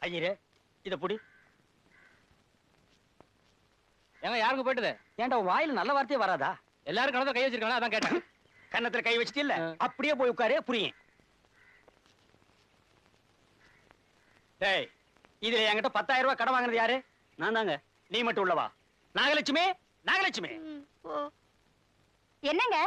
ஐயரே இத புடி. ஏங்க யாருக்கு போயிட்டுது? ஏன்டா வாயில நல்ல வார்த்தையே வராதா? எல்லாரும் கணத்துல கை வச்சிருக்காங்க, அதான் கேட்டேன். கன்னத்துல கை வச்சிட்டு இல்ல அப்படியே போய் உட்காரு, புரியும். டேய், இதுல என்கிட்ட 10,000 ரூபாய் கடன் வாங்குறது யாரு? நான் தாங்க. நீ மட்டும் உள்ளவா? நாகலட்சுமி, நாகலட்சுமி என்னங்க?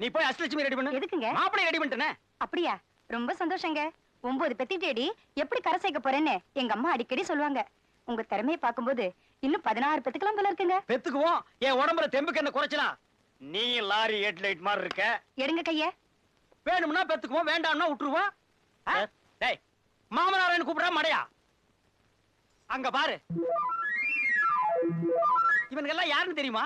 நீ போய் அஷ்டலட்சுமி ரெடி பண்ணு. எதுக்குங்க? மாப்பிளை ரெடி பண்ணிட்டேனே. அப்படியா? ரொம்ப சந்தோஷங்க. 9 பெத்திட்டேடி எப்படி கரை சேர்க்க போறேன்னு எங்க அம்மா அடிக்கடி சொல்லுவாங்க. உங்க திறமையை பார்க்கும்போது இன்னும் 16 பெத்துக்கலாம் போல இருக்குங்க. பெத்துக்குவோம். என் உடம்புல தெம்புக்கு என்ன குறைச்சலா? நீ லாரி ஹெட்லைட் மாதிரி இருக்க. எடுங்க கைய. வேணும்னா பெத்துக்குவோம், வேண்டாம்னா விட்டுருவோம். டேய், மாமனாரன்னு கூப்பிடா மடையா? அங்க பாரு. இவனுங்க எல்லாம் யாருன்னு தெரியுமா?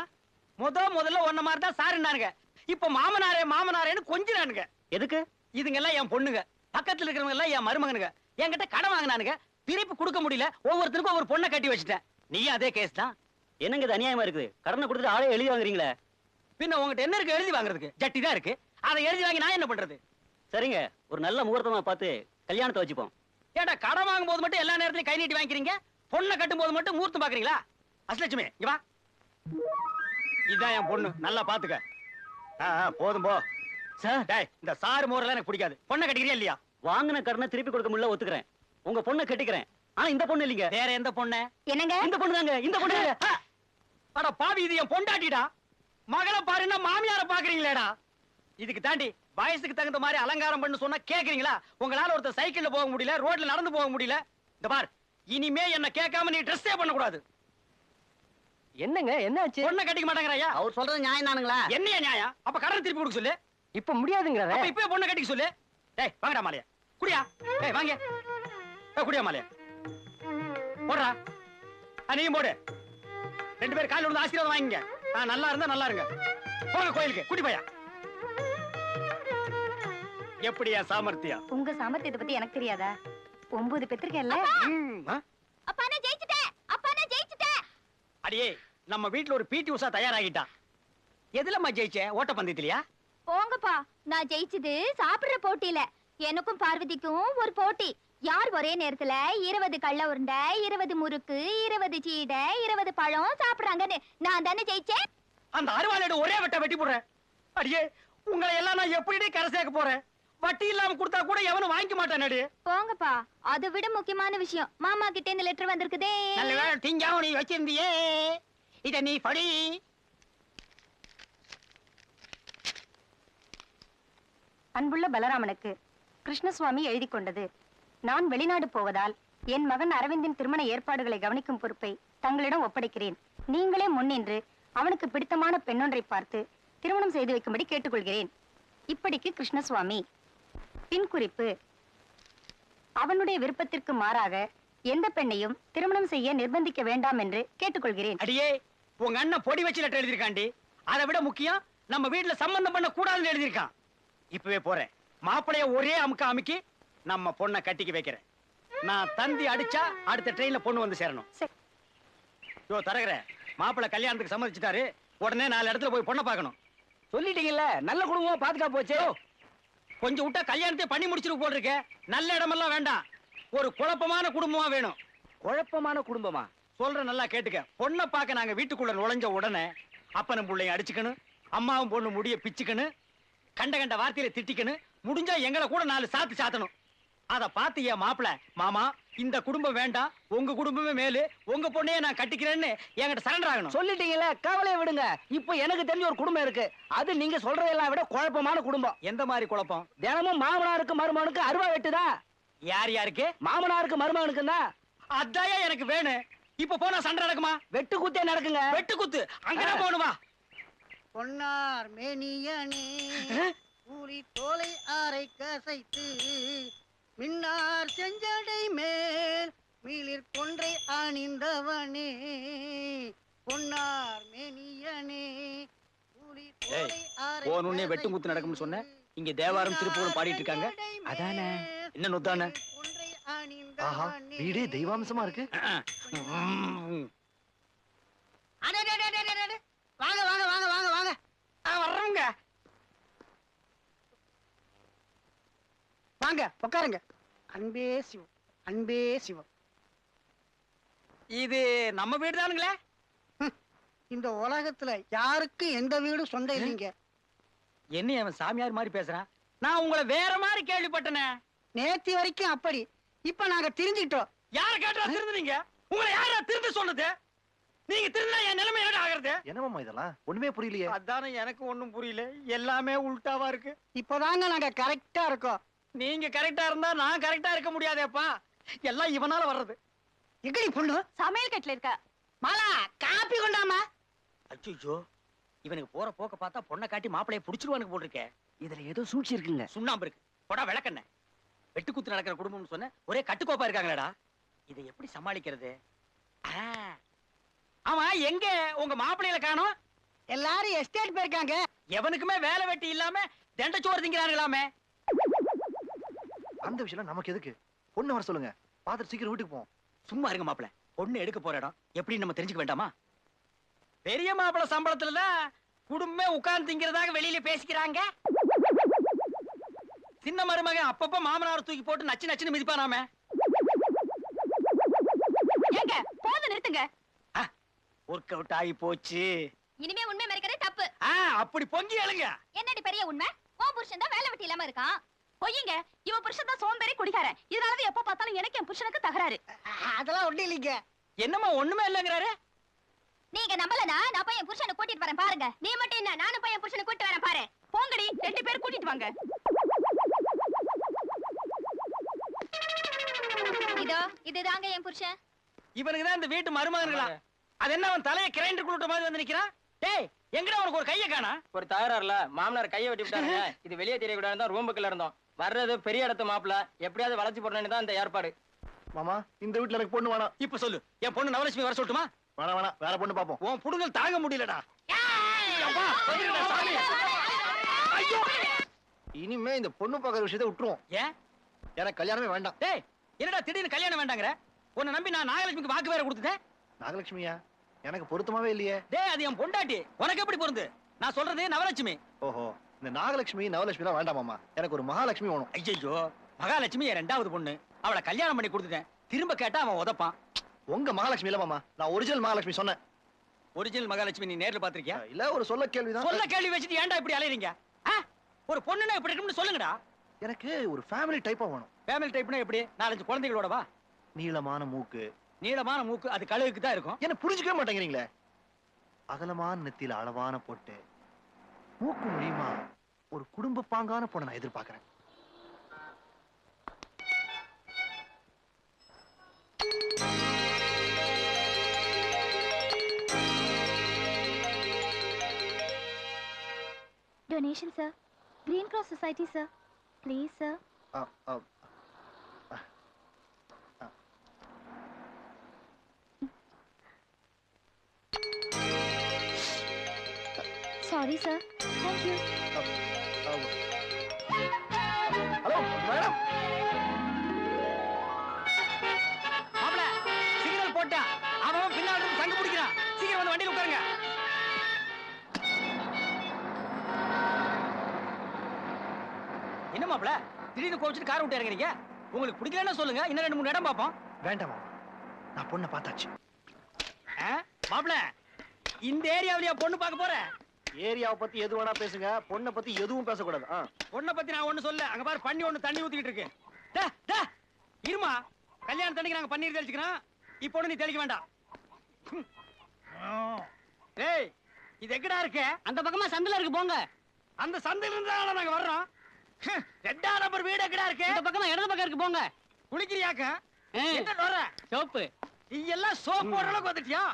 முதல்ல ஒன்ன மாதிரி தான் சாருன்னானுங்க. இப்ப மாமனாரே மாமனாரேன்னு கொஞ்சினானுங்க. எதுக்கு? இதுங்க எல்லாம் என் பொண்ணுங்க. பக்கத்துல இருக்கிறவங்க எல்லாம் என் மருமகனுங்க. என்கிட்ட கடன் வாங்கினானுங்க. திருப்பி கொடுக்க முடியல. ஒவ்வொருத்தருக்கும் ஒரு பொண்ணை கட்டி வச்சுட்டேன். நீ அதே கேஸ் தான். என்னங்க இது அநியாயமா இருக்குது? கடனை கொடுத்துட்டு ஆளே எழுதி வாங்குறீங்களே. பின்ன உங்ககிட்ட என்ன இருக்கு எழுதி வாங்குறதுக்கு? ஜட்டி தான் இருக்கு. அதை எழுதி வாங்கி நான் என்ன பண்றது? சரிங்க, ஒரு நல்ல முகூர்த்தமா பார்த்து கல்யாணத்தை வச்சுப்போம். ஏடா, கடன் வாங்கும் போது மட்டும் எல்லா நேரத்திலும் கை நீட்டி வாங்கிக்கிறீங்க, பொண்ணை கட்டும் போது மட்டும் முகூர்த்தம் பாக்குறீங்களா? அஷ்டலட்சுமி இங்க வா. இதான் என் பொண்ணு, நல்லா பாத்துக்க. போதும் போ. சார், டேய், இந்த சாரு மோரெல்லாம் எனக்கு பிடிக்காது. பொண்ணை கட்டிக்கிறியா இல்லையா? வாங்கின கடனை திருப்பி கொடுக்க முடியல, ஒத்துக்கிறேன். உங்க பொண்ணை கட்டிக்கிறேன். ஆனா இந்த பொண்ணு இல்லீங்க. வேற எந்த பொண்ணு? என்னங்க? இந்த பொண்ணு தாங்க, இந்த பொண்ணு. அட பாவி, இது என் பொண்டாட்டிடா. மகளை பாருன்னா மாமியார பாக்குறீங்களேடா. இதுக்கு தாண்டி வயசுக்கு தகுந்த மாதிரி அலங்காரம் பண்ணு சொன்னா கேக்குறீங்களா? உங்களால ஒருத்தர் சைக்கிள்ல போக முடியல, ரோட்ல நடந்து போக முடியல. இந்த பார், இனிமே என்ன கேட்காம நீ ட்ரெஸ்ஸே பண்ண கூடாது. என்னங்க என்னாச்சு? பொண்ணை கட்டிக்க மாட்டேங்கறாயா? அவர் சொல்றது நியாயம் தானுங்களா? என்னையா நியாயம்? அப்ப கடன் திருப்பி கொடுக்க சொல்லு. இப்ப முடியாதுங்கறாரே. அப்ப இப்பவே பொண்ணை கட்டிக்க சொல்லு. டேய் வாங்கடா மாலையா. குடியா. டேய் வாங்க. குடியா மாலையா. போடுறா. நீயும் போடு. 2 பேர் காலையில வந்து ஆசீர்வாதம் வாங்கிங்க. நல்லா இருந்தா நல்லா இருங்க. போங்க கோயிலுக்கு. குடி பையா. எப்படியா சாமர்த்தியம்? உங்க சாமர்த்தியத்தை பத்தி எனக்கு தெரியாதா? 9 பெத்திருக்கேன்ல. அப்பா நான் ஜெயிச்சிட்டேன். அப்பா நான் ஜெயிச்சிட்டேன். அடியே, நம்ம வீட்ல ஒரு பிடி உஷா தயாராகிட்டா. எதுலம்மா ஜெயிச்சே? ஓட்டப்பந்தயத்திலயா? போங்கப்பா, நான் ஜெயிச்சது சாப்பிடுற போட்டியில. எனக்கும் பார்வதிக்கும் ஒரு போட்டி. யார் ஒரே நேரத்துல 20 கள்ள உருண்டை, 20 முறுக்கு, 20 சீடை, 20 பழம் சாப்பிடுறாங்கன்னு நான் தானே ஜெயிச்சேன். அந்த அருவாளோட ஒரே வெட்ட வெட்டி போடுறேன். அடியே, உங்களை எல்லாம் நான் எப்படி கரை சேர்க்க போறேன்? வட்டி இல்லாம கொடுத்தா கூட எவனும் வாங்கிக்க மாட்டானே. போங்கப்பா, அதை விட முக்கியமான விஷயம், மாமா கிட்ட இந்த லெட்டர் வந்திருக்குதே. நல்ல வேளை திங்காவும் நீ வச்சிருந்தியே. இத நீ படி. அன்புள்ள பலராமனுக்கு கிருஷ்ணசுவாமி எழுதி கொண்டது. நான் வெளிநாடு போவதால் என் மகன் அரவிந்தின் திருமண ஏற்பாடுகளை கவனிக்கும் பொறுப்பை தங்களிடம் ஒப்படைக்கிறேன். நீங்களே முன்னின்று அவனுக்கு பிடித்தமான பெண்ணொன்றை பார்த்து திருமணம் செய்து வைக்கும்படி கேட்டுக்கொள்கிறேன். இப்படிக்கு கிருஷ்ணசுவாமி. பின் குறிப்பு: அவனுடைய விருப்பத்திற்கு மாறாக எந்த பெண்ணையும் திருமணம் செய்ய நிர்பந்திக்க வேண்டாம் என்று கேட்டுக்கொள்கிறேன். அடியே, உங்க அண்ணன் பொடி வச்சு லெட்டர் எழுதிருக்காண்டி. அதை விட முக்கியம், நம்ம வீட்டுல சம்பந்தம் பண்ண கூடாதுன்னு எழுதிருக்கான். இப்பவே போறேன். மாப்பிளைய ஒரே அமுக்க அமுக்கி நம்ம பொண்ணை கட்டிக்க வைக்கிறேன். நான் தந்தி அடிச்சா அடுத்த ட்ரெயின்ல பொண்ணு வந்து சேரணும். தரகற, மாப்பிள்ளை கல்யாணத்துக்கு சம்மதிச்சுட்டாரு. உடனே 4 இடத்துல போய் பொண்ணை பார்க்கணும். சொல்லிட்டீங்கல்ல, நல்ல குடும்பமா பாத்துக்கா போச்சு. கொஞ்சம் விட்டா கல்யாணத்தை பண்ணி முடிச்சிட்டு போட்டிருக்க. நல்ல இடமெல்லாம் வேண்டாம், ஒரு குழப்பமான குடும்பமா வேணும். குழப்பமான குடும்பமா? சொல்ற நல்லா கேட்டுக்க. பொண்ணை பார்க்க நாங்க வீட்டுக்குள்ள நுழைஞ்ச உடனே அப்பனும் பிள்ளையும் அடிச்சுக்கணும், அம்மாவும் பொண்ணு முடிய பிச்சுக்கணும், கண்ட கண்ட வார்த்தையில திட்டிக்கணும், முடிஞ்சா எங்களை கூட 4 சாத்து சாத்தணும். அத பார்த்து என் மாப்பிள, மாமா இந்த குடும்பம் வேண்டாம், உங்க குடும்பமே மேலு, உங்க பொண்ணையே நான் கட்டிக்கிறேன்னு என்கிட்ட சரண்டர் ஆகணும். சொல்லிட்டீங்கல்ல, கவலையை விடுங்க. இப்போ எனக்கு தெரிஞ்ச ஒரு குடும்பம் இருக்கு. அது நீங்க சொல்றதெல்லாம் விட குழப்பமான குடும்பம். எந்த மாதிரி குழப்பம்? தினமும் மாமனாருக்கு மருமகனுக்கு அருவா வெட்டுதா. யார் யாருக்கு? மாமனாருக்கு மருமகனுக்கு தான். அதாயா எனக்கு வேணும். இப்ப போனா சண்டை நடக்குமா? வெட்டு குத்தே நடக்குங்க. வெட்டு குத்து அங்கதான் போகணுமா? பொன்னார் மேனியனே கூலி தோலை ஆரை கசைத்து மின்னார் செஞ்சடை மேல் மீளிர் கொன்றை அணிந்தவனே பொன்னார் மேனியனே கூலி தோலை ஆரை போனுன்னே வெட்டு குத்து நடக்கும்னு சொன்ன. இங்க தேவாரம் திருப்பூரம் பாடிட்டு இருக்காங்க. அதானே என்ன நொத்தானே? ஆஹா, வீடே தெய்வாம்சமா இருக்கு. வாங்க வாங்க வாங்க வாங்க வாங்க வர்றவங்க வாங்க உட்காருங்க. அன்பே சிவம் அன்பே சிவம். இது நம்ம வீடு தானுங்களே? இந்த உலகத்துல யாருக்கும் எந்த வீடும் சொந்தம் இல்லைங்க. என்ன அவன் சாமியார் மாதிரி பேசுறான்? நான் உங்களை வேற மாதிரி கேள்விப்பட்டனே. நேத்தி வரைக்கும் அப்படி, இப்ப நாங்க தெரிஞ்சுக்கிட்டோம். யார கேட்டா திருந்துனீங்க? உங்களை யாரா திருந்து சொன்னது? நீங்க திருந்தா என் நிலைமை என்ன ஆகுறது? என்னமாமா இதெல்லாம் ஒண்ணுமே புரியலையே. அதானே எனக்கு ஒண்ணும் புரியல. எல்லாமே உல்டாவா இருக்கு. இப்பதாங்க நாங்க கரெக்டா இருக்கோம். நீங்க கரெக்டா இருந்தா நான் கரெக்டா இருக்க முடியாதேப்பா. எல்லாம் இவனால வர்றது. எங்கடி பொண்ணு? சமையல் கட்டுல இருக்க. மாலா, காப்பி கொண்டாமா. அச்சோ, இவனுக்கு போற போக்க பார்த்தா பொண்ணை காட்டி மாப்பிளைய புடிச்சிருவானுக்கு போல் இருக்கே. இதுல ஏதோ சூழ்ச்சி இருக்குங்க. சுண்ணாம்பு இருக்கு. போடா விளக்கண்ண. வெட்டு குத்து நடக்கிற குடும்பம்னு சொன்ன ஒரே கட்டுக்கோப்பா இருக்காங்களேடா. இதை எப்படி சமாளிக்கிறது? ஆமா, எங்க உங்க மாப்பிள்ளையில காணோம்? எல்லாரும் எஸ்டேட் போயிருக்காங்க. எவனுக்குமே வேலை வெட்டி இல்லாம தண்டச்சோறு திங்கிறாங்களாமே. அந்த விஷயம் நமக்கு எதுக்கு? பொண்ணு வர சொல்லுங்க, பாத்துட்டு சீக்கிரம் வீட்டுக்கு போவோம். சும்மா இருங்க மாப்பிள. பொண்ணு எடுக்க போற இடம் எப்படி நம்ம தெரிஞ்சுக்க வேண்டாமா? பெரிய மாப்பிள சம்பளத்துலதான் குடும்பமே உட்கார்ந்து திங்கிறதாக வெளியில பேசிக்கிறாங்க. சின்ன மருமகன் அப்பப்ப மாமனார் தூக்கி போட்டு நச்சு நச்சுன்னு மிதிப்பானாமே. ஏங்க போது நிறுத்துங்க. ஒர்க் அவுட் ஆகி போச்சு. இனிமே உண்மை மறைக்கிறதே தப்பு. அப்படி பொங்கி எழுங்க. என்னடி பெரிய உண்மை? உன் புருஷன் தான் வேலை வெட்டி இல்லாம இருக்கான். பொய்யுங்க. இவன் புருஷன் தான் சோம்பேறி குடிக்காரன். இதனாலதான் எப்ப பார்த்தாலும் எனக்கு என் புருஷனுக்கு தகராறு. அதெல்லாம் ஒண்ணு இல்லைங்க. என்னம்மா ஒண்ணுமே இல்லங்கிறாரு? நீங்க நம்பலனா நான் போய் என் புருஷனை கூட்டிட்டு வரேன் பாருங்க. நீ மட்டும் என்ன, நானும் போய் என் புருஷனை கூட்டிட்டு வரேன் பாரு. போங்கடி, 2 பேர் கூட்டிட்டு வாங்க. இதோ இதுதாங்க என் புருஷன். இவனுக்கு தான் இந்த வீட்டு மருமகன்களா? அது என்ன அவன் தலையை கிரைண்டர் குளுட்ட மாதிரி வந்து நிக்கிறான்? டேய், எங்கடா உனக்கு ஒரு கைய காணா? ஒரு தகராறுல மாமனார் கையை வெட்டி விட்டாங்க. இது வெளியே தெரியக்கூடாது தான் ரூமுக்குள்ள இருந்தோம். வர்றது பெரிய இடத்து மாப்பிள, எப்படியாவது வளைச்சு போடணும்னு தான் இந்த ஏற்பாடு. மாமா, இந்த வீட்டுல எனக்கு பொண்ணு வேணாம். இப்ப சொல்லு, என் பொண்ணு நவலட்சுமி வர சொல்லட்டுமா? வேணாம் வேணாம், வேற பொண்ணு பாப்போம். உன் புடுங்கல் தாங்க முடியலடா. அப்பா, வந்துருடா சாமி. ஐயோ! இனிமே இந்த பொண்ணு பாக்குற விஷயத்தை விட்டுருவோம். ஏன்? எனக்கு கல்யாணமே வேண்டாம். டேய், என்னடா திடீர்னு கல்யாணம் வேண்டாங்கற? உன்னை நம்பி நான் நாகலட்சுமிக்கு வாக்கு வேற கொடுத்துட்டேன். நாகலட்சுமியா? எனக்கு பொருத்தமாவே இல்லையே. டேய், அது என் பொண்டாட்டி. உனக்கு எப்படி பொருந்து? நான் சொல்றது நவலட்சுமி. ஓஹோ, இந்த நாகலட்சுமி நவலட்சுமி எல்லாம் வேண்டாம் மாமா. எனக்கு ஒரு மகாலட்சுமி வேணும். ஐயோ, மகாலட்சுமி என் 2வது பொண்ணு. அவளை கல்யாணம் பண்ணி கொடுத்துட்டேன். திரும்ப கேட்டா அவன் உதப்பான். உங்க மகாலட்சுமி இல்ல மாமா, நான் ஒரிஜினல் மகாலட்சுமி சொன்னேன். ஒரிஜினல் மகாலட்சுமி நீ நேர்ல பாத்திருக்கியா? இல்ல, ஒரு சொல்ல கேள்விதான். சொல்ல கேள்வி வச்சுட்டு ஏன்டா இப்படி அலையறீங்க? ஒரு பொண்ணுனா இப்படி இருக்கும்னு சொல்லுங்கடா. எனக்கு ஒரு ஃபேமிலி டைப்பா வேணும். ஃபேமிலி டைப்னா எப்படி? 4-5 குழந்தைகளோட வா. நீளமான மூக்கு. நீளமான மூக்கு அது கழுகுக்கு தான் இருக்கும். என்ன புரிஞ்சுக்கவே மாட்டேங்கிறீங்களே? அகலமான நெத்தியில அளவான பொட்டு, மூக்கு முடியுமா ஒரு குடும்ப பாங்கான பொண்ணை நான் எதிர்பார்க்கிறேன். Donation sir. Green Cross Society sir. Please sir. Sorry sir. Thank you. Hello madam. மாப்ள, சிக்னல் போட்டா அவன் பின்னால இருந்து சங்கு பிடிக்கிறான். சீக்கிரம் வந்து வண்டியில உட்காருங்க. என்ன மாப்ள, திடீர்னு கோவிச்சிட்டு கார் விட்டு இறங்குறீங்க? உங்களுக்கு பிடிக்கலன்னா சொல்லுங்க, இன்னும் 2-3 இடம் பார்ப்போம். வேண்டாம் மாமா, நான் பொண்ணை பார்த்தாச்சு. மாப்ள, இந்த ஏரியாவிலயா பொண்ணு பார்க்க போற? ஏரியாவை பத்தி எது வேணா பேசுங்க, பொண்ணை பத்தி எதுவும் பேசக்கூடாது. பொண்ணை பத்தி நான் ஒண்ணு சொல்ல. அங்க பாரு, பண்ணி ஒண்ணு தண்ணி ஊத்திக்கிட்டு இருக்கு. டே, டே, இருமா. கல்யாணம் தண்ணிக்கு நாங்க பன்னீர் தெளிச்சுக்கிறோம். இப்போ ஒண்ணு நீ தெளிக்க வேண்டாம். டேய், இது எங்கடா இருக்கு? அந்த பக்கமா சந்தில இருக்கு, போங்க. அந்த சந்தையில இருந்து தான் நாங்க வர்றோம். 2ஆம் நம்பர் வீடு எங்கடா இருக்கு? இந்த பக்கமா இடது பக்கம் இருக்கு, போங்க. குளிக்கிறியாக்க? என்ன வர? சோப்பு. நீ எல்லாம் சோப் போடுற அளவுக்கு வந்துட்டியா?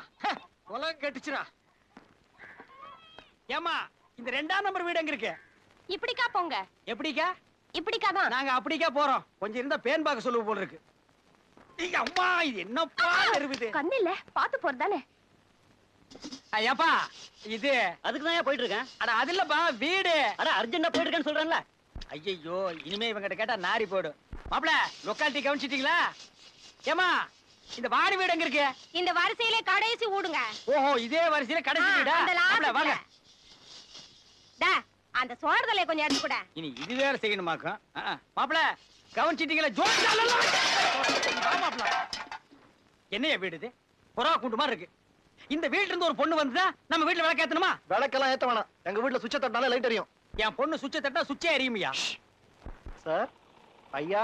உலகம் கெட்டுச்சுடா. ஏமா, இந்த 2ஆம் நம்பர் வீடு எங்க இருக்கு? இப்படிக்கா போங்க. எப்படிக்கா? இப்படிக்கா தான். நாங்க அப்படிக்கா போறோம். கொஞ்சம் இருந்தா பேன் பாக்க சொல்லுவ போல இருக்கு. ஐயா அம்மா, இது என்னப்பா இருக்குது? கண்ணு இல்ல, பாத்து போறதானே. ஐயாப்பா, இது அதுக்கு தான் போயிட்டு இருக்கேன். அட அது இல்லப்பா, வீடு. அட அர்ஜென்ட்டா போயிட்டு இருக்கேன்னு சொல்றேன்ல. ஐயோ, இனிமே இவங்கிட்ட கேட்டா நாரி போயிடும். மாப்ள, லொக்காலிட்டி கவனிச்சிட்டீங்களா? ஏமா, இந்த வாரி வீடு எங்க இருக்கு? இந்த வரிசையிலே கடைசி ஊடுங்க. ஓஹோ, இதே வரிசையில கடைசி வீடா? அந்த மாப்ள, வாங்க. டா, அந்த சோறுதலை கொஞ்சம் எடுத்து கூட. இனி இது வேற செய்யணுமாக்கும். மாப்பிள கவனிச்சிட்டீங்களா? மாப்பிள என்னைய வீடு இது? புறா கூண்டு மாதிரி இருக்கு. இந்த வீட்டுல இருந்து ஒரு பொண்ணு வந்துதா நம்ம வீட்டுல விளக்கு ஏத்தணுமா? விளக்கெல்லாம் ஏத்த வேணாம். எங்க வீட்டுல சுவிட்ச தட்டினாலே லைட் எரியும். என் பொண்ணு சுவிட்ச தட்டா சுவிட்சே எரியுமியா? சார் ஐயா,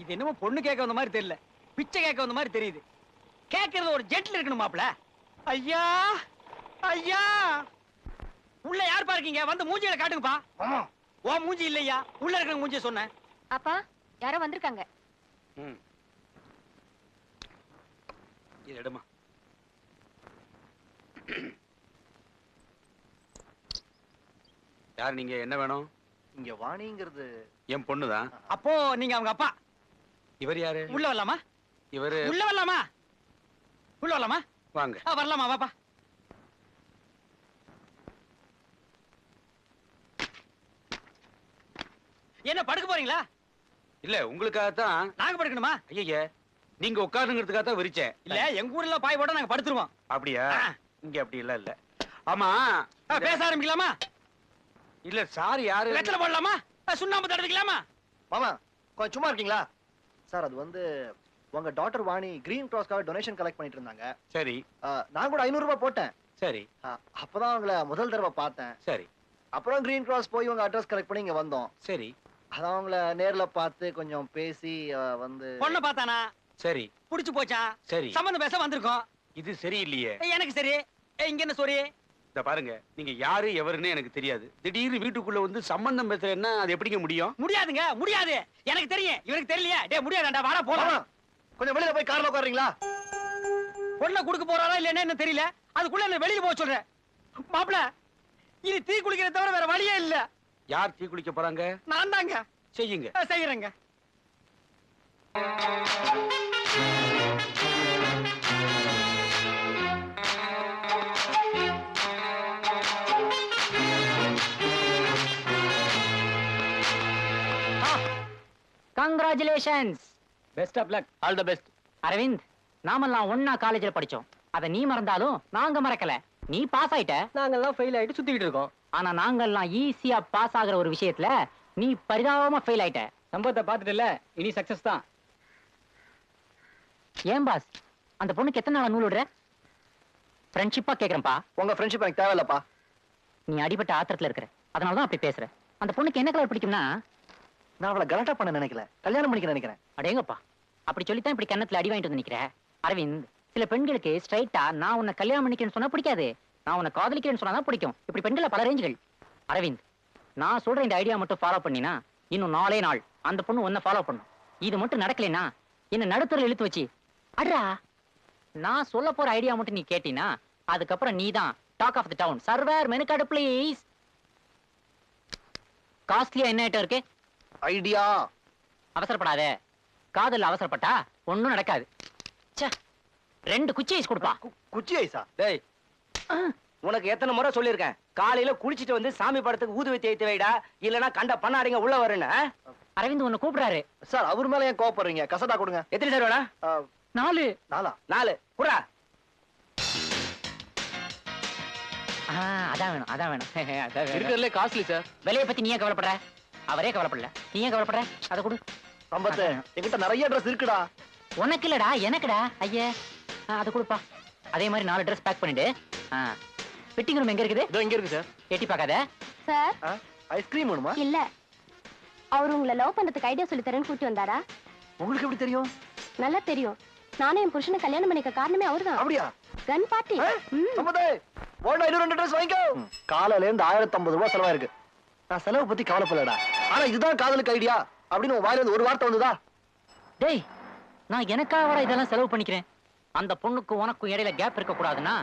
இது என்னமோ பொண்ணு கேட்க வந்த மாதிரி தெரியல, பிச்சை கேட்க வந்த மாதிரி தெரியுது. கேட்கறது ஒரு ஜெட்ல இருக்கணும் மாப்பிள. ஐயா ஐயா, உள்ள யார் பாருக்கீங்க? வந்து மூஞ்சியில காட்டுங்கப்பா. ஓ மூஞ்சி இல்லையா, உள்ள இருக்கிற மூஞ்சிய சொன்னேன். அப்பா யாரோ வந்திருக்காங்க. இது எடுமா. யார் நீங்க? என்ன வேணும்? இங்க வாணிங்கிறது என் பொண்ணுதான். அப்போ நீங்க அவங்க அப்பா. இவர் யாரு? உள்ள வரலாமா? இவரு உள்ள வரலாமா? உள்ள வரலாமா? வாங்க. வரலாமா? வாப்பா. என்ன படுக்க போறீங்களா? இல்ல உங்களுக்காக தான். நாங்க படுக்கணுமா? ஐயா நீங்க உட்காருங்கிறதுக்காக தான் விரிச்சேன். இல்ல எங்க ஊர்ல பாய் போட நாங்க படுத்துருவோம். அப்படியா? இங்க அப்படி இல்ல. இல்ல ஆமா, பேச ஆரம்பிக்கலாமா? இல்ல சார் யாரு? வெத்தலை போடலாமா? சுண்ணாம்பு தடவிக்கலாமா? மாமா கொஞ்சம் சும்மா இருக்கீங்களா? சார் அது வந்து உங்க டாட்டர் வாணி கிரீன் கிராஸ்க்காக டொனேஷன் கலெக்ட் பண்ணிட்டு இருந்தாங்க. சரி. நான் கூட 500 ரூபாய் போட்டேன். சரி. அப்பதான் அவங்கள முதல் தடவை பார்த்தேன். சரி. அப்புறம் கிரீன் கிராஸ் போய் உங்க அட்ரஸ் கலெக்ட் பண்ணி இங்க வந்தோம். சரி. அதான் அவங்கள நேர்ல பார்த்து கொஞ்சம் பேசி வந்து பொண்ண பார்த்தானா? சரி. புடிச்சு போச்சா? சரி. சம்பந்தம் பேச வந்திருக்கோம். இது சரியில்லையே. எனக்கு சரி. இங்க என்ன சோரி? இத பாருங்க, நீங்க யாரு எவருன்னு எனக்கு தெரியாது. திடீர்னு வீட்டுக்குள்ள வந்து சம்பந்தம் பேசுறேன்னா அது எப்படிங்க முடியும்? முடியாதுங்க, முடியாது. எனக்கு தெரியும், இவருக்கு தெரியலையா? டேய் முடியாதுடா, வாடா போலாம். கொஞ்சம் வெளியில போய் கார்ல உட்காருங்களா? பொண்ண குடுக்க போறாரா இல்லன்னா என்ன தெரியல. அதுக்குள்ள என்ன வெளிய போக சொல்றேன். மாப்ள, இது தீ குளிக்கிறத தவிர வேற வழியே இல்ல. யார் தீ குளிக்க போறாங்க? நான் தாங்க. செய்யுங்க. செய்யறேங்க. Congratulations. Best of luck. All the best. Aravind, நாமெல்லாம் ஒண்ணா காலேஜ்ல படிச்சோம். அத நீ மறந்தாலும் நாங்க மறக்கல. நீ பாஸ் ஆயிட்ட, நாங்கெல்லாம் ஃபெயில் ஆயிட்டு சுத்திட்டு இருக்கோம். ஆனா நாங்கெல்லாம் ஈஸியா பாஸ் ஆகுற ஒரு விஷயத்துல நீ பரிதாபமா ஃபெயில் ஆயிட்ட. சம்பவத்தை பார்த்துட்டுல, இனி சக்சஸ் தான். ஏன் பாஸ், அந்த பொண்ணுக்கு எத்தனை நாளா நூல் விடுற? ஃப்ரெண்ட்ஷிப்பா கேக்குறேன்ப்பா. உங்க ஃப்ரெண்ட்ஷிப் எனக்கு தேவையில்லப்பா. நீ அடிபட்ட ஆத்திரத்துல இருக்கிற, அதனாலதான் அப்படி பேசுற. அந்த பொண்ணுக்கு என்ன கலர் பிடிக்கும்னா? நான் அவளை கலாட்டா பண்ண நினைக்கல, கல்யாணம் பண்ணிக்க நினைக்கிறேன். அடேங்கப்பா, அப்படி சொல்லித்தான் இப்படி கன்னத்துல அடி வாங்கிட்டு வந்து நிக்கிற. அரவிந்த், சில பெண்களுக்கு ஸ்ட்ரைட்டா நான் உன்னை கல்யாணம் பண்ணிக்கிறேன்னு சொன்னா பிடிக்காது, நான் உன்னை காதலிக்கிறேன்னு சொன்னாதான் பிடிக்கும். இப்படி பெண்கள பல ரேஞ்சுகள். அரவிந்த், நான் சொல்ற இந்த ஐடியா மட்டும் ஃபாலோ பண்ணினா இன்னும் 4 நாள் அந்த பொண்ணு உன்னை ஃபாலோ பண்ணும். இது மட்டும் நடக்கலைன்னா என்ன நடுத்தரில் இழுத்து வச்சு அட்ரா. நான் சொல்ல போற ஐடியா மட்டும் நீ கேட்டினா அதுக்கப்புறம் நீ தான் talk of the town. Server menu card please. காஸ்ட்லியா என்ன ஐட்டம் இருக்கு? ஐடியா. அவசரப்படாத. காதல்ல அவசரப்பட்டா ஒண்ணும் நடக்காது. ச்சே, 2 குச்சி ஐஸ் கொடுப்பா. குச்சி ஐஸா? டேய், உனக்கு எத்தனை முறை சொல்லிருக்கேன், காலையில குளிச்சிட்டு வந்து சாமி படத்துக்கு ஊதுவத்தி ஏத்தி வைடா, இல்லனா கண்ட பண்ணாடிங்க உள்ள வருன்னு. அரவிந்த் உன்னை கூப்பிடுறாரு. சார் அவர் மேல ஏன் கோவப்படுறீங்க? கசடா கொடுங்க. எத்தனை சார் வேணா? 4. 4 புறா. அதான் வேணும், அதான் வேணும். இருக்கிறதுல காஸ்ட்லி சார். விலையை பத்தி நீ ஏன் கவலைப்படுற? அவரே கவலைப்படல, நீ ஏன் கவலைப்படுற? அதை கொடு. சம்பத்து, என்கிட்ட நிறைய ட்ரெஸ் இருக்குடா. உனக்கு இல்லடா, எனக்குடா. ஐயா, அதை கொடுப்பா. அதே மாதிரி 4 ட்ரெஸ் பேக் பண்ணிடு. ஃபிட்டிங் ரூம் எங்க இருக்குது? இதோ இங்க இருக்கு சார். எட்டி பார்க்காத. சார், ஐஸ்கிரீம் வேணுமா? இல்ல, அவர் உங்களை லவ் பண்றதுக்கு ஐடியா சொல்லி தரேன்னு கூட்டி வந்தாரா? உங்களுக்கு எப்படி தெரியும்? நல்லா தெரியும். நானும் என் புருஷனை கல்யாணம் பண்ணிக்க காரணமே அவர்தான். அப்படியா? கன் பார்ட்டி. சம்பத்து, போடா, இன்னும் 2 ட்ரெஸ் வாங்கிக்கோ. காலையில இருந்து 1050 ரூபாய் செலவா இருக்கு. நான் செலவு பத்தி கவலைப்படலடா. ஆனா இதுதான் காதலுக்கு ஐடியா அப்படின்னு உன் வாயில இருந்து ஒரு வார்த்தை வந்ததா? டேய், நான் எனக்காக இதெல்லாம் செலவு பண்ணிக்கிறேன். அந்த பொண்ணுக்கு உனக்கும் இடையில கேப் இருக்க கூடாதுன்னா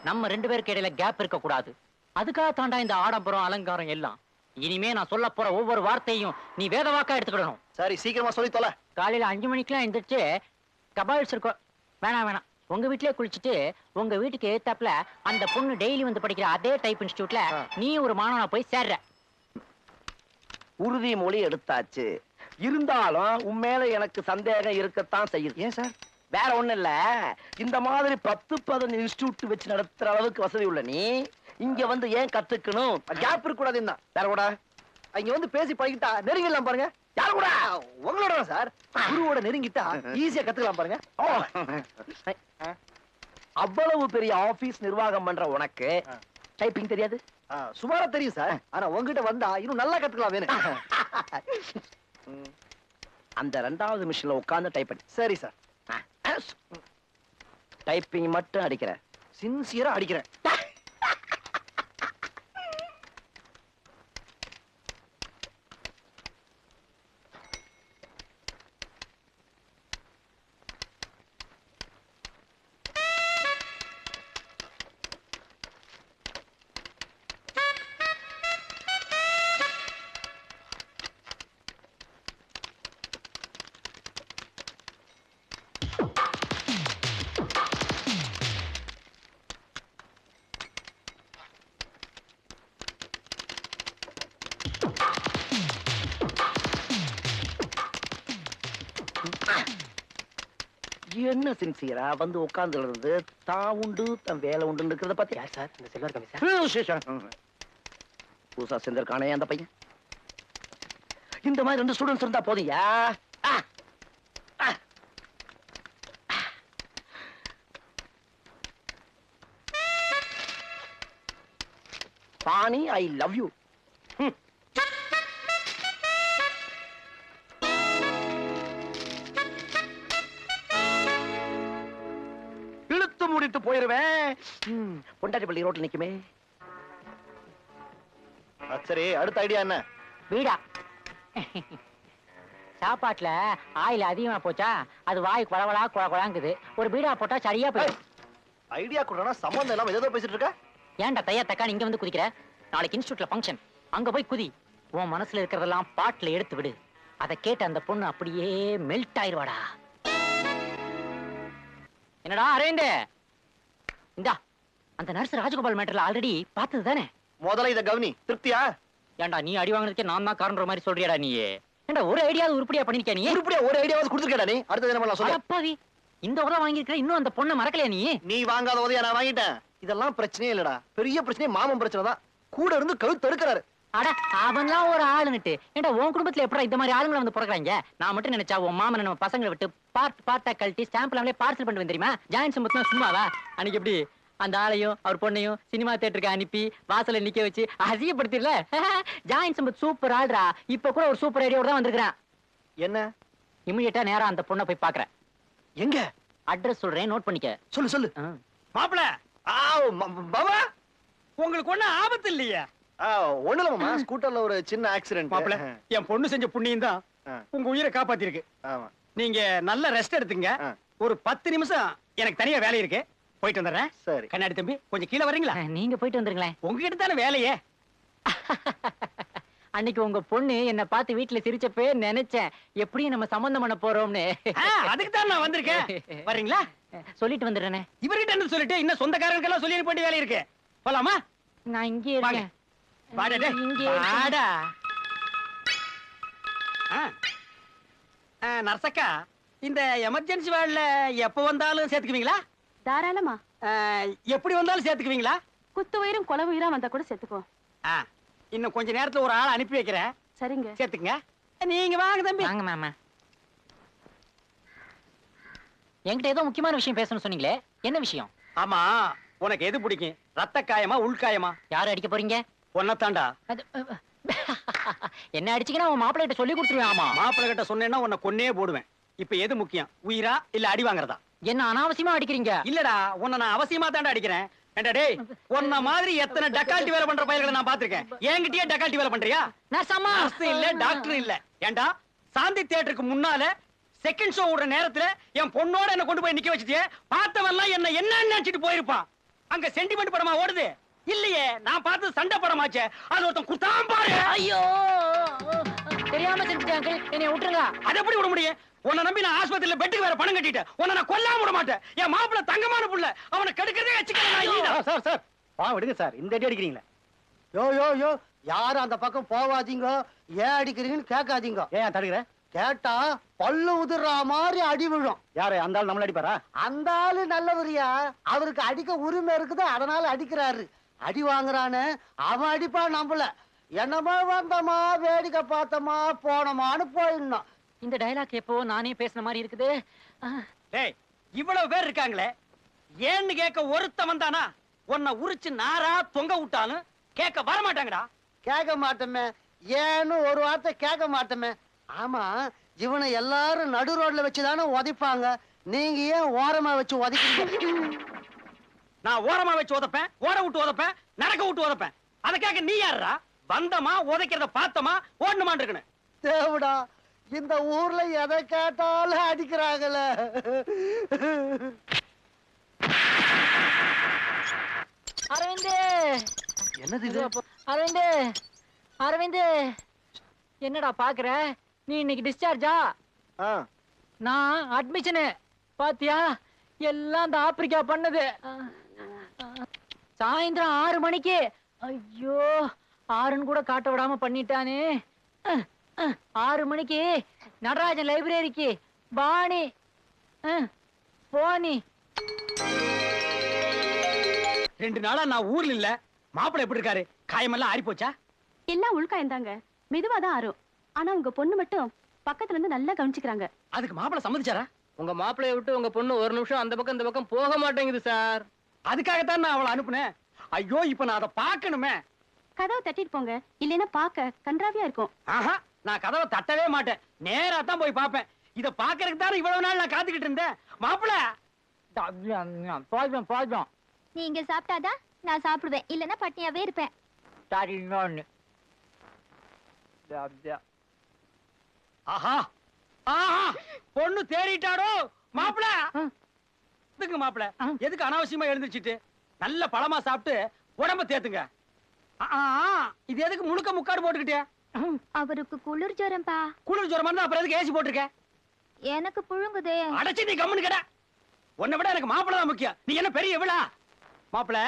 நம்ம 2 பேருக்கு இடையில கேப் இருக்க கூடாது. அதுக்காக தாண்டா இந்த ஆடம்பரம் அலங்காரம் எல்லாம். இனிமே நான் சொல்ல போற ஒவ்வொரு வார்த்தையும் நீ வேத வாக்கா எடுத்துக்கிடணும். சரி, சீக்கிரமா சொல்லி தொலை. காலையில 5 மணிக்கெல்லாம் எந்திரிச்சு கபால்ஸ் இருக்கும். வேணாம், உங்க வீட்லயே குளிச்சுட்டு உங்க வீட்டுக்கு ஏத்தாப்புல அந்த பொண்ணு டெய்லி வந்து படிக்கிற அதே டைப் இன்ஸ்டிடியூட்ல நீ ஒரு மாணவனா போய் சேர்ற. உறுதி மொழி எடுத்தாச்சு. இருந்தாலும் உன் மேல எனக்கு சந்தேகம் இருக்கத்தான் செய்யுது. ஏன் சார்? வேற ஒண்ணு இல்ல, இந்த மாதிரி 10-15 இன்ஸ்டிடியூட் வச்சு நடத்துற அளவுக்கு வசதி உள்ள நீ இங்க வந்து ஏன் கத்துக்கணும்? கேப் இருக்க கூடாதுன்னா வேற கூட இங்க வந்து பேசி பழகிட்டா நெருங்கிடலாம் பாருங்க. யார் கூட? உங்களோட சார். குருவோட நெருங்கிட்டா ஈஸியா கத்துக்கலாம் பாருங்க. அவ்வளவு பெரிய ஆபீஸ் நிர்வாகம் பண்ற உனக்கு டைப்பிங் தெரியாது? சுமாரா தெரியும் சார். ஆனா உங்ககிட்ட வந்தா இன்னும் நல்லா கத்துக்கலாம் வேணும். அந்த 2வது மிஷின்ல உட்கார்ந்து டைப் பண்ணு. சரி சார். டைப்பிங் மட்டும் அடிக்கிறேன், சின்சியரா அடிக்கிறேன். என்ன சின்சியரா வந்து உட்கார்ந்து இருந்து தான் உண்டு தன் வேலை உண்டு இருக்கிறத பத்தி யார் சார்? இந்த செல்வர் கமிஷன் பூசா செந்திருக்கானே அந்த பையன். இந்த மாதிரி 2 ஸ்டூடெண்ட்ஸ் இருந்தா போதியா? பாணி, ஐ லவ் யூ. முடித்து போயிருவேன். பொண்டாட்டி பள்ளி ரோட்ல நிக்குமே. சரி, அடுத்த ஐடியா என்ன? வீடா? சாப்பாட்டுல ஆயில் அதிகமா போச்சா அது வாய் குழவளா குழாங்குது. ஒரு பீடா போட்டா சரியா போயிடும். ஐடியா கொடுறா, சம்பந்தம் இல்லாம ஏதோ பேசிட்டு இருக்க. ஏன்டா தையா தக்கான் இங்க வந்து குதிக்கிற? நாளைக்கு இன்ஸ்டியூட்ல ஃபங்க்ஷன், அங்க போய் குதி. உன் மனசுல இருக்கிறதெல்லாம் பாட்டுல எடுத்து விடு. அதை கேட்டு அந்த பொண்ணு அப்படியே மெல்ட் ஆயிருவாடா. என்னடா அரவிந்த், இந்தா அந்த நர்ஸ் ராஜகோபால் மேட்டர்ல ஆல்ரெடி பார்த்தது தானே? முதல்ல இத கவனி. திருப்தியா? ஏன்டா நீ அடி வாங்குறதுக்கே நான் தான் காரணன்ற மாதிரி சொல்றியாடா நீ? ஏன்டா ஒரு ஐடியாவது உருப்படியா பண்ணிருக்கியா நீ? உருப்படியா ஒரு ஐடியாவது கொடுத்துருக்கடா நீ? அடுத்து என்ன பண்ணலாம் சொல்லு. அப்பாவி, இந்த உதவ வாங்கியிருக்கிற, இன்னும் அந்த பொண்ணை மறக்கலையா நீ? நீ வாங்காத உதவியா நான் வாங்கிட்டேன். இதெல்லாம் பிரச்சனையே இல்லடா. பெரிய பிரச்சனை மாமன் பிரச்சனை தான். கூட இருந்து கழுத்து தடுக்கிறாரு. அட அவன்லாம் ஒரு ஆளுன்னுட்டு. ஏன்டா உன் குடும்பத்துல எப்படா இந்த மாதிரி ஆளுங்களை வந்து பிறகுறாங்க? நான் மட்டும் நினைச்சா உன் மாமனை நம்ம பசங்களை விட்டு பார்ட்டா கழட்டி ஸ்டாம்ப்ல பார்சல் பண்ணிட்டு வந்து தெரியுமா? ஜாயின் சம்பத்னா சும்மாவா? அன்னைக்கு எப்படி அந்த ஆளையும் அவர் பொண்ணையும் சினிமா தியேட்டருக்கு அனுப்பி வாசல்ல நிக்க வச்சு அசிங்கப்படுத்திடல? ஜாயின் சம்பத் சூப்பர் ஆள்ரா. இப்ப கூட ஒரு சூப்பர் ஐடியாவோட தான் வந்திருக்கான். என்ன? இமிடியேட்டா நேரா அந்த பொண்ணை போய் பாக்குறேன். எங்க? அட்ரஸ் சொல்றேன், நோட் பண்ணிக்க. சொல்லு சொல்லு. மாப்பிள, பாபா உங்களுக்கு ஒண்ணும் ஆபத்து இல்லையா? ஒண்ணு இல்லம்மா, ஸ்கூட்டர்ல ஒரு சின்ன ஆக்சிடென்ட். மாப்பிள, என் பொண்ணு செஞ்ச புண்ணியம் தான் உங்க உயிரை காப்பாத்திருக்கு. நீங்க நல்ல ரெஸ்ட் எடுத்துங்க. ஒரு 10 நிமிஷம் எனக்கு தனியா வேலை இருக்கு, போயிட்டு வந்துடுறேன். சரி கண்ணாடி தம்பி, கொஞ்சம் கீழே வரீங்களா? நீங்க போயிட்டு வந்துருங்களேன். உங்ககிட்ட தானே வேலையே. அன்னைக்கு உங்க பொண்ணு என்ன பார்த்து வீட்டுல சிரிச்சப்பே நினைச்சேன் எப்படியும் நம்ம சம்பந்தம் பண்ண போறோம்னு. அதுக்கு தான் நான் வந்திருக்கேன். வரீங்களா? சொல்லிட்டு வந்துடுறேனே. இவர்கிட்ட இருந்து சொல்லிட்டு இன்னும் சொந்தக்காரங்களுக்கெல்லாம் சொல்லி அனுப்ப வேண்டிய வேலை இருக்கு. போலாமா? நான் இங்கே இருக்கேன். வாடா இங்கே வாடா. நர்சக்கா, இந்த எமர்ஜென்சி வார்டுல எப்ப வந்தாலும் சேர்த்துக்குவீங்களா? தாராளமா. எப்படி வந்தாலும் சேர்த்துக்குவீங்களா? குத்து உயிரும் கொலை உயிரா வந்தா கூட சேர்த்துக்கோ. இன்னும் கொஞ்ச நேரத்துல ஒரு ஆள் அனுப்பி வைக்கிறேன். சரிங்க, சேர்த்துங்க. நீங்க வாங்க தம்பி. வாங்க மாமா. என்கிட்ட ஏதோ முக்கியமான விஷயம் பேசணும்னு சொன்னீங்களே, என்ன விஷயம்? ஆமா, உனக்கு எது பிடிக்கும், ரத்த காயமா உள்காயமா? யாரை அடிக்க போறீங்க? ஒன்னத்தாண்டா. என்ன அடிச்சீங்கன்னா உன் மாப்பிள்ளை கிட்ட சொல்லி கொடுத்துருவேன். ஆமா, மாப்பிள்ளை கிட்ட சொன்னேன்னா உன்னை கொன்னே போடுவேன். இப்ப எது முக்கியம், உயிரா இல்ல அடி வாங்குறதா? என்ன அனாவசியமா அடிக்கிறீங்க? இல்லடா, உன்னை நான் அவசியமா தாண்டா அடிக்கிறேன். ஏண்டா டேய், உன்ன மாதிரி எத்தனை டக்கால்ட்டி வேலை பண்ற பயல்களை நான் பாத்திருக்கேன். என்கிட்டயே டக்கால்ட்டி வேலை பண்றியா? நர்ஸ் இல்ல, டாக்டர் இல்ல. ஏண்டா, சாந்தி தியேட்டருக்கு முன்னால செகண்ட் ஷோ ஓடுற நேரத்துல என் பொண்ணோட என்ன கொண்டு போய் நிக்க வச்சிட்டியே. பார்த்தவன்லாம் என்ன நினைச்சிட்டு போயிருப்பான். அங்க சென்டிமெண்ட் படமா ஓடுது? இல்லையே, நான் பார்த்து சண்டை படமாச்சே. அது ஒருத்தன் குத்தாம் பாரு. ஐயோ, தெரியாம செஞ்சுட்டேன் அங்கிள், என்னை விட்டுருங்க. அதை எப்படி விட முடியும்? உன்னை நம்பி நான் ஆஸ்பத்திரியில பெட்டுக்கு வேற பணம் கட்டிட்டேன். உன்னை நான் கொல்லாம விட மாட்டேன். என் மாப்பிள்ள தங்கமான புள்ள, அவனை கெடுக்கிறதே வச்சுக்கிறேன். சார் சார் பா விடுங்க சார், இந்த அடி அடிக்கிறீங்களா? யோ யோ யோ, யாரும் அந்த பக்கம் போவாதீங்க. ஏன் அடிக்கிறீங்கன்னு கேட்காதீங்க. ஏன் தடுக்கிற? கேட்டா பல்லு உதிர்ற மாதிரி அடி விழும். யாரு அந்த ஆள் நம்மள அடிப்பாரா? அந்த ஆளு நல்லவரியா, அவருக்கு அடிக்க உரிமை இருக்குது, அதனால அடிக்கிறாரு. அடி வாங்குறான்னு அவன் அடிப்பான் நம்மள. என்னமா வந்தமா வேடிக்கை பார்த்தமா போனமான்னு போயிடணும். இந்த டயலாக் எப்போ நானே பேசுன மாதிரி இருக்குது. டேய் இவ்வளவு பேர் இருக்காங்களே, ஏன்னு கேட்க ஒருத்தன் வந்தானா உன்னை உரிச்சு நாரா தொங்க விட்டாலும் கேட்க வர மாட்டாங்கடா. கேட்க மாட்டோமே, ஏன்னு ஒரு வார்த்தை கேட்க மாட்டோமே. ஆமா, இவனை எல்லாரும் நடு ரோட்ல வச்சுதானே உதைப்பாங்க. நீங்க ஏன் ஓரமா வச்சு உதைக்கிறீங்க? நான் ஓரமா வச்சு உதப்பேன், ஓட விட்டு உதப்பேன், நடக்க விட்டு உதப்பேன். அதை கேட்க நீ யாருடா? வந்தமா உதைக்கிறத பார்த்தமா ஓடணுமான் இருக்கணும். தேவடா, இந்த ஊர்ல எதை கேட்டாலும் அடிக்கிறாங்களே. அரவிந்த், என்னது இது? அரவிந்த், அரவிந்த், என்னடா பாக்குற? நீ இன்னைக்கு டிஸ்சார்ஜா? நான் அட்மிஷனு. பாத்தியா, எல்லாம் இந்த ஆப்பிரிக்கா பண்ணது. சாயந்தரம் 6 மணிக்கு. ஐயோ, 6ன்னு கூட காட்ட விடாம பண்ணிட்டானே. 6 மணிக்கு நடராஜன் லைப்ரரிக்கு பாணி போனி. 2 நாளா நான் ஊர்ல இல்ல. மாப்பிள்ளை எப்படி இருக்காரு? காயமெல்லாம் ஆறி போச்சா? எல்லாம் உள்காயந்தாங்க, மெதுவாதான் ஆறும். ஆனா உங்க பொண்ணு மட்டும் பக்கத்துல இருந்து நல்லா கவனிச்சுக்கிறாங்க. அதுக்கு மாப்பிள்ளை சம்மதிச்சாரா? உங்க மாப்பிளைய விட்டு உங்க பொண்ணு ஒரு நிமிஷம் அந்த பக்கம் இந்த பக்கம் போக மாட்டேங்குது சார். அதுக்காகத்தான் நான் அவளை அனுப்புனேன். ஐயோ, இப்ப நான் அதை பார்க்கணுமே. கதவை தட்டிட்டு போங்க, இல்லைன்னா பாக்க கன்றாவியா இருக்கும். ஆஹா, நான் கதவை தட்டவே மாட்டேன். நேரா தான் போய் பார்ப்பேன். இத பாக்குறதுக்கு தானே இவ்வளவு நாள் நான் காத்துக்கிட்டு இருந்தேன். மாப்பிள்ளை போதும் போதும். நீங்க சாப்பிட்டாதான் நான் சாப்பிடுவேன், இல்லன்னா பட்னியாவே இருப்பேன். சரி, இன்னொன்னு. ஆஹா ஆஹா, பொண்ணு தேறிட்டாடோ. மாப்பிள்ளை எதுக்கு மாப்பிள்ளை, எதுக்கு அனாவசியமா எழுந்திருச்சிட்டு? நல்ல பழமா சாப்பிட்டு உடம்ப தேத்துங்க. இது எதுக்கு முழுக்க முக்காடு போட்டுக்கிட்டே? அவருக்கு குளிர் ஜுரம்பா. குளிர் ஜுரமா இருந்தா அப்புறம் எதுக்கு ஏசி போட்டிருக்க? எனக்கு புழுங்குதே. அடைச்சி நீ கம்முன்னு கடை. உன்னை விட எனக்கு மாப்பிள்ளை தான் முக்கியம். நீ என்ன பெரிய எவ்வளா மாப்பிள்ளை?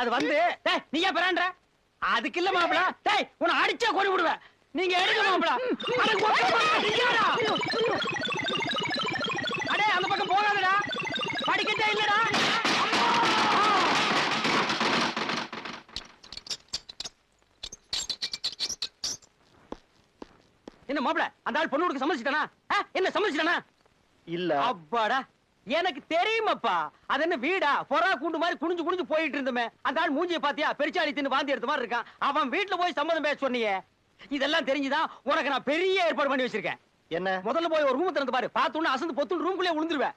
அது வந்து நீ ஏன் பிறான்ற? அதுக்கு இல்ல மாப்பிள்ளை. டேய், உன்னை அடிச்சா கொடி விடுவேன். நீங்க எடுங்க மாப்பிள்ளை. அடே, அந்த பக்கம் போகாதடா, படிக்கட்டே இல்லடா. என்ன மாப்பிள்ளை, அந்த ஆள் பொண்ணு கொடுக்க சம்மதிச்சிட்டானா? என்ன சம்மதிச்சிட்டானா? இல்ல. அப்பாடா, எனக்கு தெரியுமாப்பா. அது என்ன வீடா? பொறா கூண்டு மாதிரி குனிஞ்சு குனிஞ்சு போயிட்டு இருந்தமே. அந்த ஆள் மூஞ்சியை பாத்தியா? பெருச்சாளி தின்னு வாந்தி எடுத்த மாதிரி இருக்கான். அவன் வீட்டுல போய் சம்மதம் பேச சொன்னீங்க. இதெல்லாம் தெரிஞ்சுதான் உனக்கு நான் பெரிய ஏற்பாடு பண்ணி வச்சிருக்கேன். என்ன? முதல்ல போய் ஒரு ரூம் திறந்து பாரு. பார்த்தோன்னு அசந்து பொத்து ரூம்குள்ளே விழுந்துருவேன்.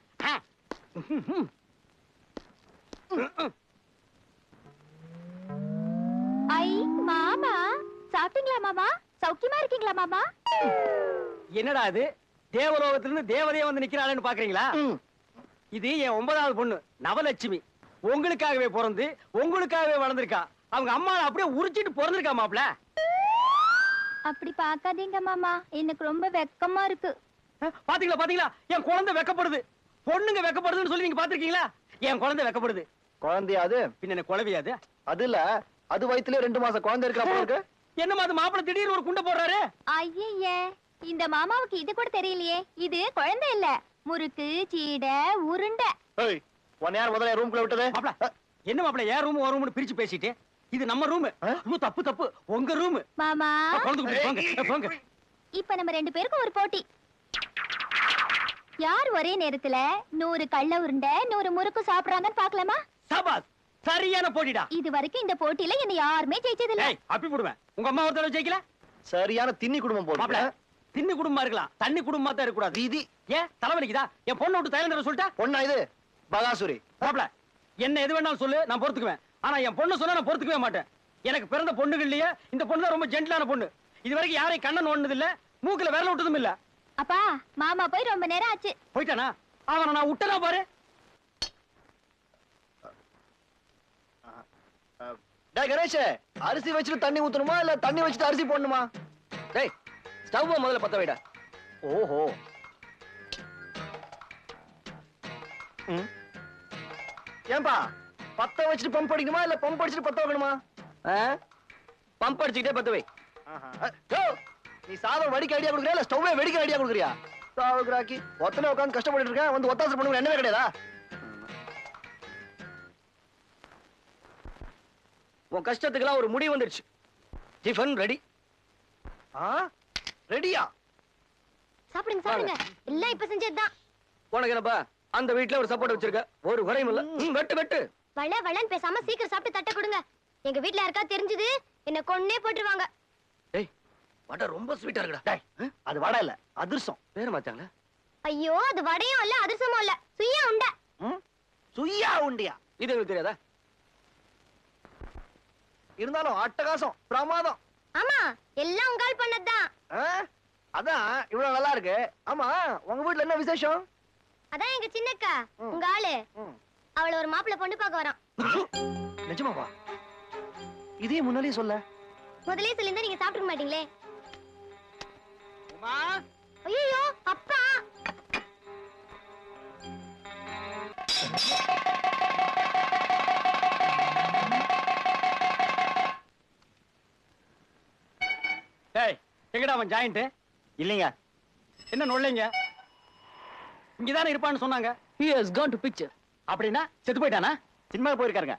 ஐ மாமா, சாப்பிட்டீங்களா மாமா? சௌக்கியமா இருக்கீங்களா மாமா? என்னடா இது, தேவலோகத்திலிருந்து தேவதையே வந்து நிக்கிறாளேன்னு பாக்குறீங்களா? இது என் 9வது பொண்ணு நவலட்சுமி. உங்களுக்காகவே பிறந்து உங்களுக்காகவே வளர்ந்திருக்கா. அவங்க அம்மா அப்படியே உரிச்சிட்டு பிறந்திருக்கா மாப்ள. அப்படி பாக்காதீங்க மாமா, எனக்கு ரொம்ப வெக்கமா இருக்கு. பாத்தீங்களா பாத்தீங்களா, என் குழந்தை வெக்கப்படுது. பொண்ணுங்க வெக்கப்படுதுன்னு சொல்லி நீங்க பாத்திருக்கீங்களா? என் குழந்தை வெக்கப்படுது. குழந்தையா அது? பின்ன குழவையாது? அது இல்ல, அது வயித்துல 2 மாசம் குழந்தை இருக்கிற. என்னமா அது மாப்பிள திடீர்னு ஒரு குண்டை போடுறாரு? ஐயே, இந்த மாமாவுக்கு இது கூட தெரியலையே. இது குழந்தை இல்ல, முறுக்கு சீடை உருண்டை. ஏய், உன்னை யார் முதல்ல ரூம்க்குள்ள விட்டது? மாப்ள, என்ன மாப்ள ஏன் ரூம் ஒரு ரூம்னு பிரிச்சு பேசிட்டு? இது நம்ம ரூம். தப்பு தப்பு, உங்க ரூம். மாமா, போங்க. இப்ப நம்ம 2 பேருக்கும் ஒரு போட்டி. யார் ஒரே நேரத்துல 100 கள்ள உருண்டை 100 முறுக்கு சாப்பிடுறாங்கன்னு பாக்கலாமா? சபாஸ், சரியான போட்டிடா. இது வரைக்கும் இந்த போட்டியில என்ன யாருமே ஜெயிச்சது இல்ல. அப்படி போடுவேன். உங்க அம்மா ஒருத்தர ஜெயிக்கல? சரியான திண்ணி குடும்பம் போல. மாப்ள, திண்ணி குடும்பமா இருக்கலாம், தண்ணி குடும்பமா தான் இருக்க கூடாது. இது ஏன் தலைவலிக்குதா? என் பொண்ணை விட்டு தைலம் தர சொல்லிட்டா? பொண்ணா இது? பகாசுரி. மாப்ள, என்ன எது வேணாலும் சொல்லு, நான் பொறுத்துக்குவேன். ஆனா என் பொண்ணு சொன்னா நான் பொறுத்துக்கவே மாட்டேன். எனக்கு பிறந்த பொண்ணுகள்லயே இந்த பொண்ணு தான் ரொம்ப ஜென்டிலான பொண்ணு. இது வரைக்கும் யாரையும் கண்ணன் ஒண்ணது இல்ல, மூக்குல விரல விட்டதும் இல்ல. அப்பா, மாமா போய் ரொம்ப நேரம் ஆச்சு. போயிட்டானா? அவனை நான் விட்டனா பாரு. டேய் கணேஷ், அரிசி வச்சுட்டு தண்ணி ஊத்தணுமா இல்ல தண்ணி வச்சுட்டு அரிசி போடணுமா? டேய், ஸ்டவ் முதல்ல பத்த வைடா. ஓஹோ. ஏன்பா, பத்த வச்சுட்டு பம்ப் அடிக்கணுமா இல்ல பம்ப் அடிச்சுட்டு பத்த வைக்கணுமா? பம்ப் அடிச்சுக்கிட்டே பத்த வை. நீ சாதம் வடிக்க ஐடியா கொடுக்குறியா இல்ல ஸ்டவ்வே வெடிக்க ஐடியா கொடுக்குறியா? சாவுக்குறாக்கி ஒத்தனை உட்காந்து கஷ்டப்பட்டு இருக்கேன், வந்து ஒத்தாசை பண்ணுங்க என்னவே கிடையாதா? உன் கஷ்டத்துக்கெல்லாம் ஒரு முடிவு வந்துருச்சு. Tiffin ready. ரெடியா? சாப்பிடுங்க சாப்பிடுங்க, எல்லாம் இப்ப செஞ்சதுதான். உனக்கு என்னப்பா அந்த வீட்டுல ஒரு சப்போர்ட் வச்சிருக்க, ஒரு குறையும் இல்ல. வெட்டு வெட்டு. வளன்னு பேசாம சீக்கிரம் சாப்பிட்டு தட்ட கொடுங்க. எங்க வீட்ல யாருக்கா தெரிஞ்சது என்ன கொன்னே போட்டுருவாங்க. டேய் வடை ரொம்ப ஸ்வீட்டா இருக்குடா. டேய் அது வடை இல்ல, அதிர்சம். பேரு மாத்தாங்களா? ஐயோ, அது வடையும் இல்ல அதிர்சமும் இல்ல, சுய்யா உண்டை. சுய்யா உண்டியா? இது எனக்கு தெரியாதா? இருந்தாலும் அட்டகாசம், பிரமாதம். ஆமா, எல்லாம் உங்கால் பண்ணதுதான். அதான் இவ்வளவு நல்லா இருக்கு. ஆமா உங்க வீட்டுல என்ன விசேஷம்? அதான் எங்க சின்னக்கா உங்க ஆளு அவள ஒரு மாப்பிள்ளை பொண்ணு பார்க்க வரான். நிஜமாவா? இதே முன்னாலே சொல்ல. முதல்லயே சொல்லிருந்தா நீங்க சாப்பிட்டுக்க மாட்டீங்களே. உமா, ஐயோ அப்பா. டேய் எங்கடா அவன் ஜாயிண்ட்? இல்லைங்க. என்ன நொல்லைங்க? இங்கதானே இருப்பான்னு சொன்னாங்க. He has gone to picture. அப்படின்னா செத்து போயிட்டானா? சினிமா போயிருக்காருங்க.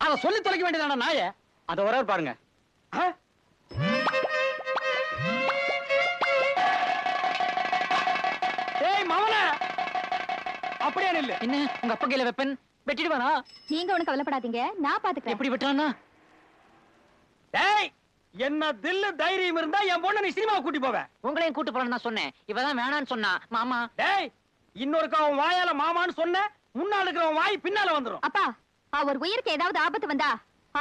அத சொல்லி தொலைக்க வேண்டியதான நாய. அத வராரு பாருங்க. டேய் மவனே, அப்படியே நில்லு. என்ன உங்க அப்பா கையில வெப்பன் வெட்டிடுவானா? நீங்க ஒண்ணு கவலைப்படாதீங்க, நான் பாத்துக்கிறேன். எப்படி வெட்டுறானா? டேய், என்ன தில்லு தைரியம் இருந்தா என் பொண்ணை நீ சினிமா கூட்டி போவ. உங்களையும் கூட்டு போறேன்னு நான் சொன்னேன். இவதான் வேணான்னு சொன்னா. மாமா டேய், இன்னொருக்கா அவன் வாயால மாமான்னு சொன்ன, முன்னால இருக்கிறவன் வாய் பின்னால வந்துரும். அப்பா, அவர் உயிருக்கு ஏதாவது ஆபத்து வந்தா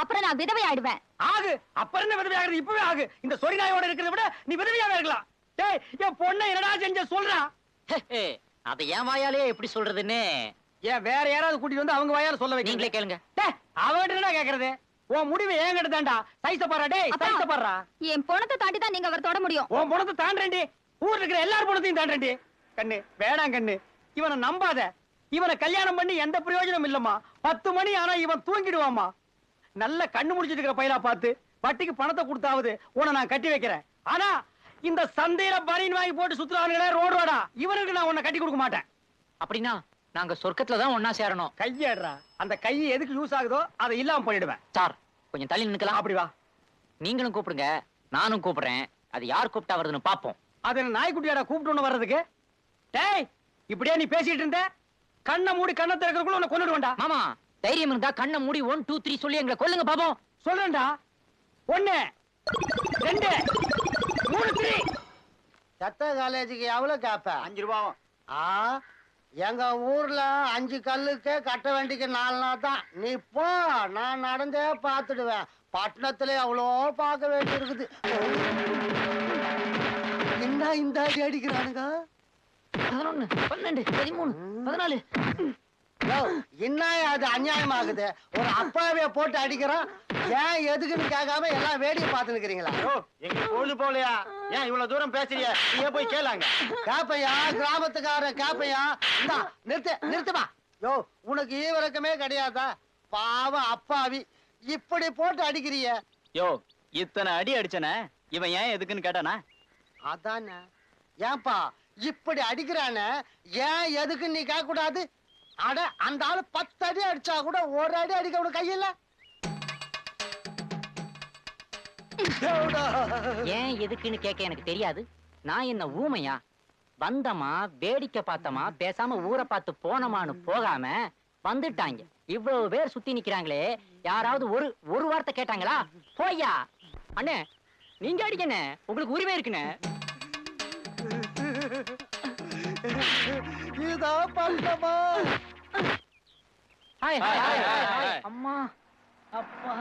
அப்புறம் நான் விதவை ஆயிடுவேன். ஆகு, அப்புறம் என்ன விதவை ஆகுறது? இப்பவே ஆகு. இந்த சொரி நாயோட இருக்கிறத விட நீ விதவையாக இருக்கலாம். டேய், என் பொண்ணை என்னடா செஞ்ச சொல்றா. அத என் வாயாலே எப்படி சொல்றதுன்னு ஏன் வேற யாராவது கூட்டிட்டு வந்து அவங்க வாயால சொல்ல வைக்க? நீங்களே கேளுங்க. டேய், அவன்கிட்ட என்னடா கேக்குறது? உன் முடிவை ஏங்கிட்ட தான்டா. சைஸ பாறா. டேய், சைஸ பாறா. என் பொணத்தை தாண்டி தான் நீங்க அவர் தொட முடியும். உன் பொணத்தை தாண்டறேன்டி. ஊர்ல இருக்கிற எல்லார் பொணத்தையும் தாண்டறேன்டி. கண்ணு, வேடாம் கண்ணு. இவனை நம்பாத. இவனை கல்யாணம் பண்ணி எந்த பிரயோஜனம் இல்லம்மா. 10 மணி ஆனா இவன் தூங்கிடுவாமா. நல்ல கண்ணு முடிச்சிட்டு இருக்கிற பையலா பார்த்து வட்டிக்கு பணத்தை கொடுத்தாவது உன்னை நான் கட்டி வைக்கிறேன். ஆனா இந்த சந்தையில பனின் வாங்கி போட்டு சுத்துறானுங்களே ரோடு ரோடா, இவனுக்கு நான் உன்னை கட்டி கொடுக்க மாட்டேன். அப்படின்னா நாங்க சொர்க்கத்துல தான் ஒன்னா சேரணும். கையேடுறா. அந்த கை எதுக்கு யூஸ் ஆகுதோ அதை இல்லாம பண்ணிடுவேன். சார் கொஞ்சம் தள்ளி நிக்கலாம். அப்படி வா. நீங்களும் கூப்பிடுங்க, நானும் கூப்பிடுறேன். அது யார் கூப்பிட்டா வருதுன்னு பாப்போம். அது என்ன நாய்க்குட்டியாடா கூப்பிட்டு வர்றதுக்கு? டேய், இப்படியே நீ பேசிட்டு இருந்த, கண்ணை மூடி கண்ணை திறக்கிறதுக்குள்ள உன்னை கொன்னுடுவேன்டா. மாமா தைரியம் இருந்தா கண்ணை மூடி 1 2 3 சொல்லி எங்களை கொல்லுங்க பாப்போம். சொல்றேன்டா. 1 2 3 3. சத்த காலேஜுக்கு எவ்வளவு கேப்ப? 5 ரூபாயும். எங்க ஊர்ல 5 கல்லுக்கு கட்ட வேண்டிக்கு 4 நாள் தான். நீ போ, நான் நடந்தே பாத்துடுவேன். பட்டணத்துல அவ்வளோ பார்க்க வேண்டி இருக்குது. என்ன இந்த அடி அடிக்கிறானுங்க? 11 12 13 14. என்ன அது அநியாயமாகுது? ஒரு அப்பாவிய போட்டு அடிக்கிறான். ஏன் எதுக்குன்னு கேட்காம எல்லாம் வேடிக்கை பார்த்து நிக்கிறீங்களா? எங்க பொழுது போலையா? ஏன் இவ்வளவு தூரம் பேசுறிய? நீ போய் கேளாங்க. கேப்பையா, கிராமத்துக்காரன் கேப்பையா? இந்தா நிறுத்துமா. யோ, உனக்கு ஈவரக்கமே கிடையாதா? பாவம் அப்பாவி, இப்படி போட்டு அடிக்கிறிய. யோ, இத்தனை அடி அடிச்சன இவன் ஏன் எதுக்குன்னு கேட்டானா? அதானே. ஏன்பா இப்படி அடிக்கிறான, ஏன் எதுக்குன்னு நீ கேட்க கூடாது? அட, அந்த ஆளு 10 அடி அடிச்சா கூட 1 அடி அடிக்க கூட கையில. ஏன் எதுக்குன்னு கேட்க எனக்கு தெரியாது. நான் என்ன ஊமையா? வந்தமா வேடிக்கை பார்த்தமா, பேசாம ஊரை பார்த்து போனமான்னு போகாம வந்துட்டாங்க. இவ்வளவு பேர் சுத்தி நிக்கிறாங்களே, யாராவது ஒரு வார்த்தை கேட்டாங்களா? போய்யா அண்ணே, நீங்க அடிக்கண்ணே, உங்களுக்கு உரிமை இருக்குண்ணே. இதான் பட்டமா. அம்மா அப்பா.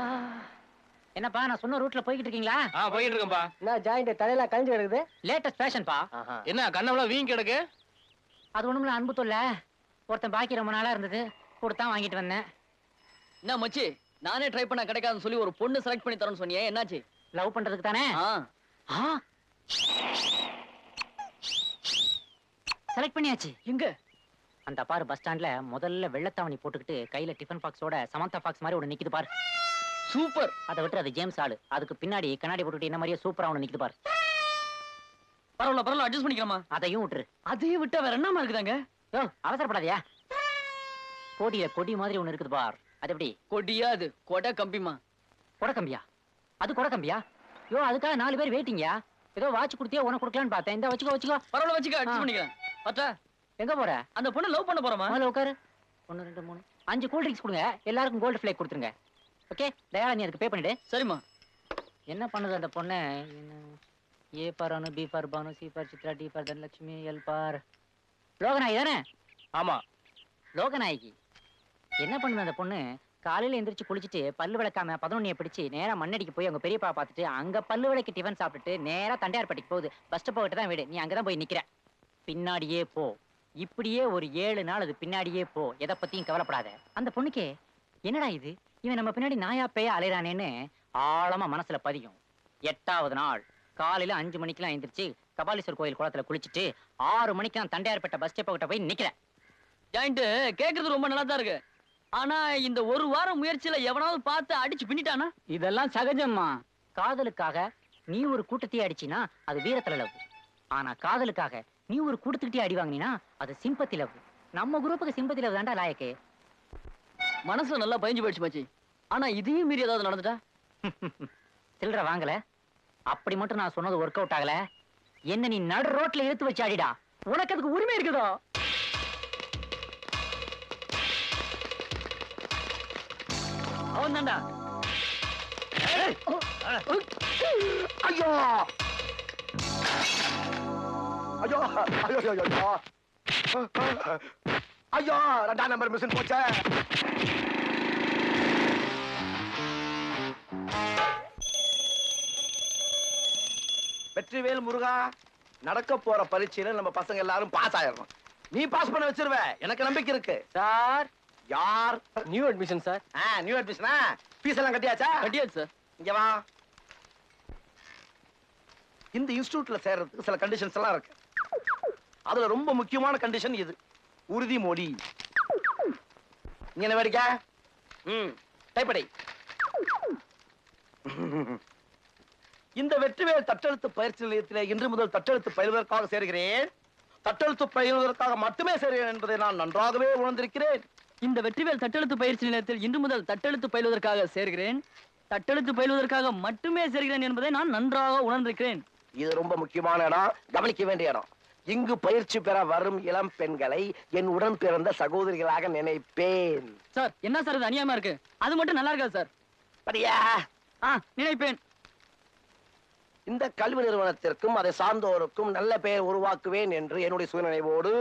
என்னப்பா நான் சொன்ன ரூட்ல போய்கிட்டு இருக்கீங்களா? போயிட்டு இருக்கேன்பா. என்ன ஜாயிண்ட் தலையில கழிஞ்சு கிடக்குது? லேட்டஸ்ட் ஃபேஷன்பா. என்ன கண்ணவள வீங்கி கிடக்கு? அது ஒண்ணுமில்ல, அன்பு தொல்ல. ஒருத்தன் பாக்கி ரொம்ப நாளா இருந்தது, கொடுத்தா வாங்கிட்டு வந்தேன். என்ன மச்சி, நானே ட்ரை பண்ண கிடைக்காதுன்னு சொல்லி ஒரு பொண்ணு செலக்ட் பண்ணி தரேன்னு சொன்னியே, என்னாச்சு? லவ் பண்றதுக்கு தானே. செலக்ட் பண்ணியாச்சு. எங்க? அந்த பாரு பஸ் ஸ்டாண்ட்ல முதல்ல வெள்ளத்தாவணி போட்டுக்கிட்டு கையில டிஃபன் பாக்ஸோட சமந்தா பாக்ஸ் மாதிரி ஒண்ணு நிக்குது பாரு. சூப்பர். அதை விட்டு அது ஜேம்ஸ் ஆளு. அதுக்கு பின்னாடி கண்ணாடி போட்டுக்கிட்டு என்ன மாதிரியே சூப்பரா ஒண்ணு நிக்குது பாரு. பரவாயில்ல அட்ஜஸ்ட் பண்ணிக்கலாமா? அதையும் விட்டுரு. அதையும் விட்டா வேற என்னமா இருக்குதாங்க? அவசரப்படாதியா. போடிய கொடி மாதிரி ஒண்ணு இருக்குது பார். அது எப்படி? கொடியா? அது கொடை கம்பிமா. கொடக்கம்பியா? அது கொடக்கம்பியா? யோ, அதுக்காக 4 பேர் வெயிட்டிங்கயா. ஏதோ வாட்ச் கொடுத்தியா, உனக்கு கொடுக்கலான்னு பார்த்தேன். இந்த வச்சுக்கோ. பரவாயில்ல வச்சுக்க, அட்ஜஸ்ட் பண்ணிக்கலாம். பத்தா எங்க போற? அந்த பொண்ணு லவ் பண்ண போறோமா? முதல்ல உட்காரு. 1 2 3 5 கூல் ட்ரிங்க்ஸ் கொடுங்க. எல்லாருக்கும் கோல்டு ஃபிளேக் கொடுத்துருங்க. ஓகே, தயாரா நீ அதுக்கு பே பண்ணிடு. சரிம்மா. என்ன பண்ணுது அந்த பொண்ணு? A for Anu, B for Bhanu, C for Chitra, D for Dhanalakshmi, L for Loganayaki தானே? ஆமா. லோகநாயகி. என்ன பண்ணுது அந்த பொண்ணு? காலையில எந்திரிச்சு குளிச்சுட்டு பல்லு விளக்காம 11 பிடிச்சு நேரா மண்ணடிக்கு போய் அவங்க பெரியப்பா பார்த்துட்டு அங்க பல்லு விளக்கு டிஃபன் சாப்பிட்டுட்டு நேரா தண்டையார்பட்டிக்கு போகுது. பஸ் ஸ்டாப் போகிட்டு தான் வீடு. நீ அங்கதான் போய் நிக்கிற. பின்னாடியே போ. இப்படியே ஒரு 7 நாள் அது பின்னாடியே போ. எதை பத்தியும் கவலைப்படாத. அந்த பொண்ணுக்கே என்னடா இது, இவன் நம்ம பின்னாடி நாயா பேய அலைறானேன்னு ஆழமா மனசுல பதியும். 8வது நாள் காலையில 5 மணிக்கெல்லாம் எந்திரிச்சு கபாலீஸ்வர் கோயில் குளத்துல குளிச்சுட்டு 6 மணிக்கு நான் தண்டையார்பட்ட பஸ் ஸ்டாப் கிட்ட போய் நிக்கிறேன். ஜாயிண்ட் கேக்குறது ரொம்ப நல்லா தான் இருக்கு. ஆனா இந்த ஒரு வாரம் முயற்சியில எவனாவது பார்த்து அடிச்சு பின்னிட்டானா? இதெல்லாம் சகஜம்மா. காதலுக்காக நீ ஒரு கூட்டத்தையே அடிச்சினா அது வீரத்துல லவ். ஆனா காதலுக்காக நீ ஒரு கூட்டத்துக்கிட்டே அடி வாங்கினா அது சிம்பத்தி லவ். நம்ம குரூப்புக்கு சிம்பத்தி லவ் தான்டா லாயக்கு. மனசுல நல்லா பயஞ்சு போயிடுச்சு மச்சி. ஆனா இதையும் மீறி ஏதாவது நடந்துட்டா? சில்லற வாங்கல. அப்படி மட்டும் நான் சொன்னது ஒர்க் அவுட் ஆகல. என்ன நீ நடு ரோட்ல இழுத்து வச்சு அடிடா. உனக்கு அதுக்கு உரிமை இருக்குதோ? அவன் தான்டா. ஐயோ ஐயோ ஐயோ ஐயோ ஐயோ ஐயோ 2ஆம் நம்பர் மிஷின் போச்சே. வெற்றிவேல் முருகா, நடக்க போற பரீட்சையில நம்ம பசங்க எல்லாரும் பாஸ் ஆயிடணும். நீ பாஸ் பண்ண வச்சிருவ, எனக்கு நம்பிக்கை இருக்கு. சார், யார்? New admission sir. நியூ அட்மிஷனா? ஃபீஸ் எல்லாம் கட்டியாச்சா? கட்டியாச்சு சார். இங்க வா. இந்த இன்ஸ்டிடியூட்ல சேர்றதுக்கு சில கண்டிஷன்ஸ் எல்லாம் இருக்கு. அதுல ரொம்ப முக்கியமான கண்டிஷன் இது, உறுதிமொழி. இங்க என்ன வேடிக்கை? டைப்படை. இந்த வெற்றிவேல் தட்டெழுத்து பயிற்சி நிலையத்திலே இன்று முதல் தட்டெழுத்து பயிலுவதற்காக சேர்கிறேன். தட்டெழுத்து பயிலுவதற்காக மட்டுமே சேர்கிறேன் என்பதை நான் நன்றாகவே உணர்ந்திருக்கிறேன். இந்த வெற்றிவேல் தட்டெழுத்து பயிற்சி நிலையத்தில் இன்று முதல் தட்டெழுத்து பயிலுவதற்காக சேர்கிறேன். தட்டெழுத்து பயிலுவதற்காக மட்டுமே சேர்கிறேன் என்பதை நான் நன்றாக உணர்ந்திருக்கிறேன். இது ரொம்ப முக்கியமான இடம், கவனிக்க வேண்டிய இடம். இங்கு பயிற்சி பெற வரும் இளம் பெண்களை என் உடன் பிறந்த சகோதரிகளாக நினைப்பேன். சார், என்ன சார் இது அநியாயமா இருக்கு? அது மட்டும் நல்லா இருக்காது சார். படியா? நினைப்பேன். இந்த கல்வி நிறுவனத்திற்கும் அதை சார்ந்தோருக்கும் நல்ல பெயர் உருவாக்குவேன் என்று என்னுடைய சுயநினைவோடு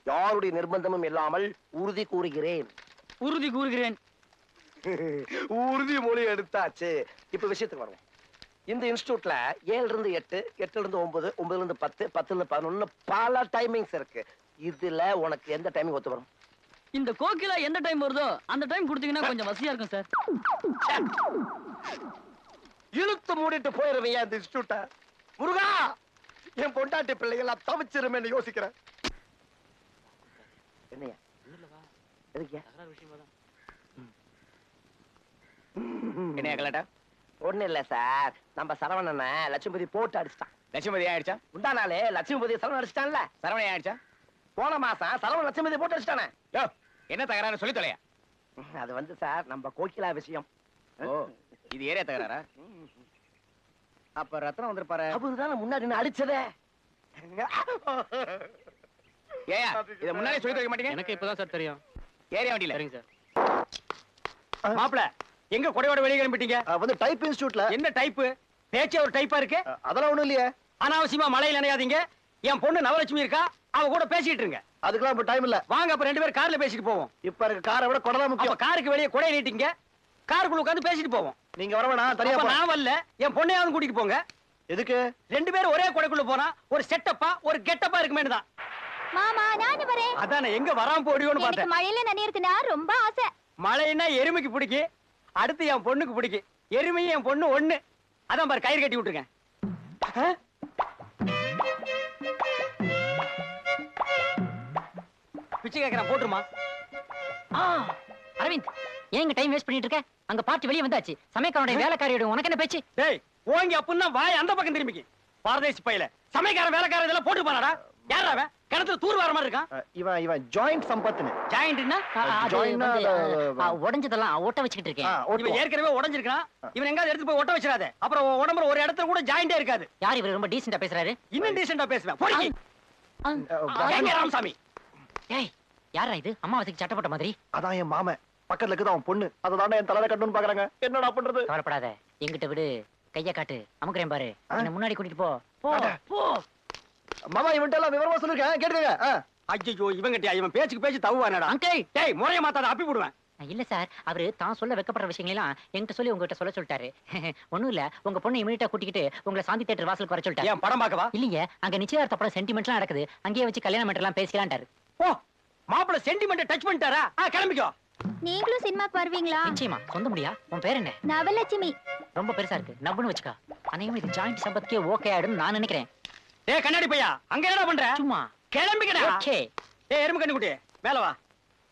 யாருடைய நிர்பந்தமும் இல்லாமல் உறுதி கூறுகிறேன். உறுதி கூறுகிறேன். உறுதிமொழி எடுத்தாச்சு. இப்ப விஷயத்துக்கு வருவோம். இந்த இன்ஸ்டிடியூட்ல 7 இருந்து 8, 8 இருந்து 9, 9 இருந்து 10, 10 இருந்து 11 பல டைமிங்ஸ் இருக்கு. இதுல உனக்கு எந்த டைமிங் ஒத்து வரும்? இந்த கோகிலா எந்த டைம் வருதோ அந்த டைம் கொடுத்தீங்கன்னா கொஞ்சம் வசதியா இருக்கும் சார். இழுத்து மூடிட்டு போயிருவீங்க இந்த இன்ஸ்டிடியூட்ட. முருகா, என் பொண்டாட்டி பிள்ளைகள் தவிச்சிருமே யோசிக்கிறேன். என்னையா? என்ன கலாட்டா? ஒண்ணு இல்ல சார், நம்ம சரவணனை லட்சுமதி போட்டு அடிச்சிட்டான். லட்சுமதி ஆயிடுச்சா? முந்தா நாளே லட்சுமதி சரவணன் அடிச்சிட்டான்ல. சரவணை ஆயிடுச்சா? போன மாசம் சரவணன் லட்சுமதி போட்டு அடிச்சிட்டானே. என்ன தகராறு சொல்லி தொலையா? அது வந்து சார் நம்ம கோகிலா விஷயம். ஓ, இது ஏரியா தகராறா? அப்ப ரத்னம் வந்திருப்பாரு. அவருதானே முன்னாடி நான் அடிச்சதே. ஏயா இத முன்னாடியே சொல்லி தர மாட்டீங்க? எனக்கு இப்பதான் சார் தெரியும். ஏரியா வண்டியில. சரிங்க சார். மாப்ள, எங்க கொடையோட வெளிய கிளம்பிட்டீங்க? வந்து டைப் இன்ஸ்டிடியூட்ல. என்ன டைப்? பேச்சே ஒரு டைப்பா இருக்கு. அதெல்லாம் ஒண்ணும் இல்லையே. அனாவசியமா மழையில நனையாதீங்க. என் பொண்ணு நவலட்சுமி இருக்கா, அவ கூட பேசிட்டு இருங்க. அதுக்கெல்லாம் இப்ப டைம் இல்ல. வாங்க அப்ப 2 பேரும் கார்ல பேசிட்டு போவோம். இப்ப இருக்க காரை விட கொடை தான் அப்ப முக்கியம். காருக்கு வெளியே கொடை நீட்டிங்க, காருக்குள்ள உட்கார்ந்து பேசிட்டு போவோம். நீங்க வர வேணாம், தனியா அப்ப போறேன். நான் வரல, என் பொண்ணையாவது கூட்டிட்டு போங்க. எதுக்கு? 2 பேரும் ஒரே கொடைக்குள்ள போனா ஒரு செட்டப்பா ஒரு கெட்டப்பா இருக்குமே தான். மாமா நானும் வரேன். அதானே எங்க வராம போடியோன்னு எனக்கு பார்த்தேன். மழையில நனையறதுனா ரொம்ப ஆசை. மழைன்னா எருமைக்கு பிடிக்கு, அடுத்து என் பொண்ணுக்கு பிடிக்கு. எருமையும் என் பொண்ணு ஒண்ணு. அதான் பாரு கயிறு கட்டி விட்டுருக்கேன். பிச்சை கேட்கறேன், போட்டுருமா? அரவிந்த், ஏன் இங்க டைம் வேஸ்ட் பண்ணிட்டு இருக்க? அங்க பார்ட்டி வெளியே வந்தாச்சு. சமயக்காரனுடைய வேலைக்காரியோட உனக்கு என்ன பேச்சு? டேய், ஓங்கி அப்புன்னா வாய் அந்த பக்கம் திரும்பிக்கு. பாரதேசி பையில சமயக்காரன் வேலைக்காரன் இதெல்லாம் போட்டு போனாடா. யாரா அவன்? கிணத்துல தூர் வர மாதிரி இருக்கான். இவன் ஜாயிண்ட் சம்பத்னு. ஜாயிண்ட்னா joint-னா உடைஞ்சதெல்லாம் ஒட்ட வச்சுக்கிட்டு இருக்கேன். இவன் ஏற்கனவே உடைஞ்சிருக்கான். இவன் எங்காவது எடுத்து போய் ஒட்ட வச்சிடாத. அப்புறம் உடம்புல ஒரு இடத்துல கூட ஜாயிண்டே இருக்காது. யார் இவர் ரொம்ப டீசெண்டா பேசுறாரு? இன்னும் டீசெண்டா பேசுவேன். போடி. எங்க ராமசாமி? ஏய் யாரா இது? அம்மாவாசைக்கு சட்டை போட்ட மாதிரி. அதான் என் மாமன். பக்கத்துல இருக்குது அவன் பொண்ணு. அதனால என் தலையில கட்டணும்னு பாக்குறாங்க. என்னடா பண்றது? கவலைப்படாத, எங்கிட்ட விடு. கைய காட்டு, அமுக்குறேன் பாரு. என்ன முன்னாடி கூட்டிட்டு போ. போ போ. மாமா இவன்ட்ட எல்லாம் விவரமா சொல்லிருக்கேன், கேட்டுக்கங்க. ஐயோ இவங்கிட்ட இவன் பேச்சுக்கு பேச்சு தவுவானடா. அங்கிள் டேய் முறைய மாத்தாத, அப்பி போடுவேன். இல்ல சார், அவரு தான் சொல்ல வெக்கப்படுற விஷயங்களெல்லாம் என்கிட்ட சொல்லி உங்ககிட்ட சொல்ல சொல்லிட்டாரு. ஒண்ணும் இல்ல, உங்க பொண்ணு இமீடியட்டா கூட்டிக்கிட்டு உங்களை சாந்தி தியேட்டர் வாசலுக்கு வர சொல்லிட்டாரு. ஏன் படம் பார்க்கவா? இல்லையே, அங்க நிச்சயதார்த்த படம் சென்டிமெண்ட்லாம் நடக்குது. அங்கேயே வச்சு கல்யாணம் மேட்டர்லாம் பேசிக்கலான்ட்டாரு. ஓ மாப்பிள சென்டிமெண்ட் டச் பண்ணிட்டாரா? கிளம்பிக்கோ. நீங்களும் சினிமாக்கு வருவீங்களா? நிச்சயமா. சொந்த முடியா? உன் பேர் என்ன? நவலட்சுமி. ரொம்ப பெருசா இருக்கு, நவ்னு வச்சுக்கா. அனைவரும் இது ஜாயிண்ட் சம்பத்துக்கே ஓகே ஆயிடும் நான் நினைக்கிறேன். டேய் கண்ணாடி பையா, அங்க என்னடா பண்ற? சும்மா கிளம்பிக்கடா. ஓகே. டேய் எறும்பு கண்ணு குட்டி, மேல வா.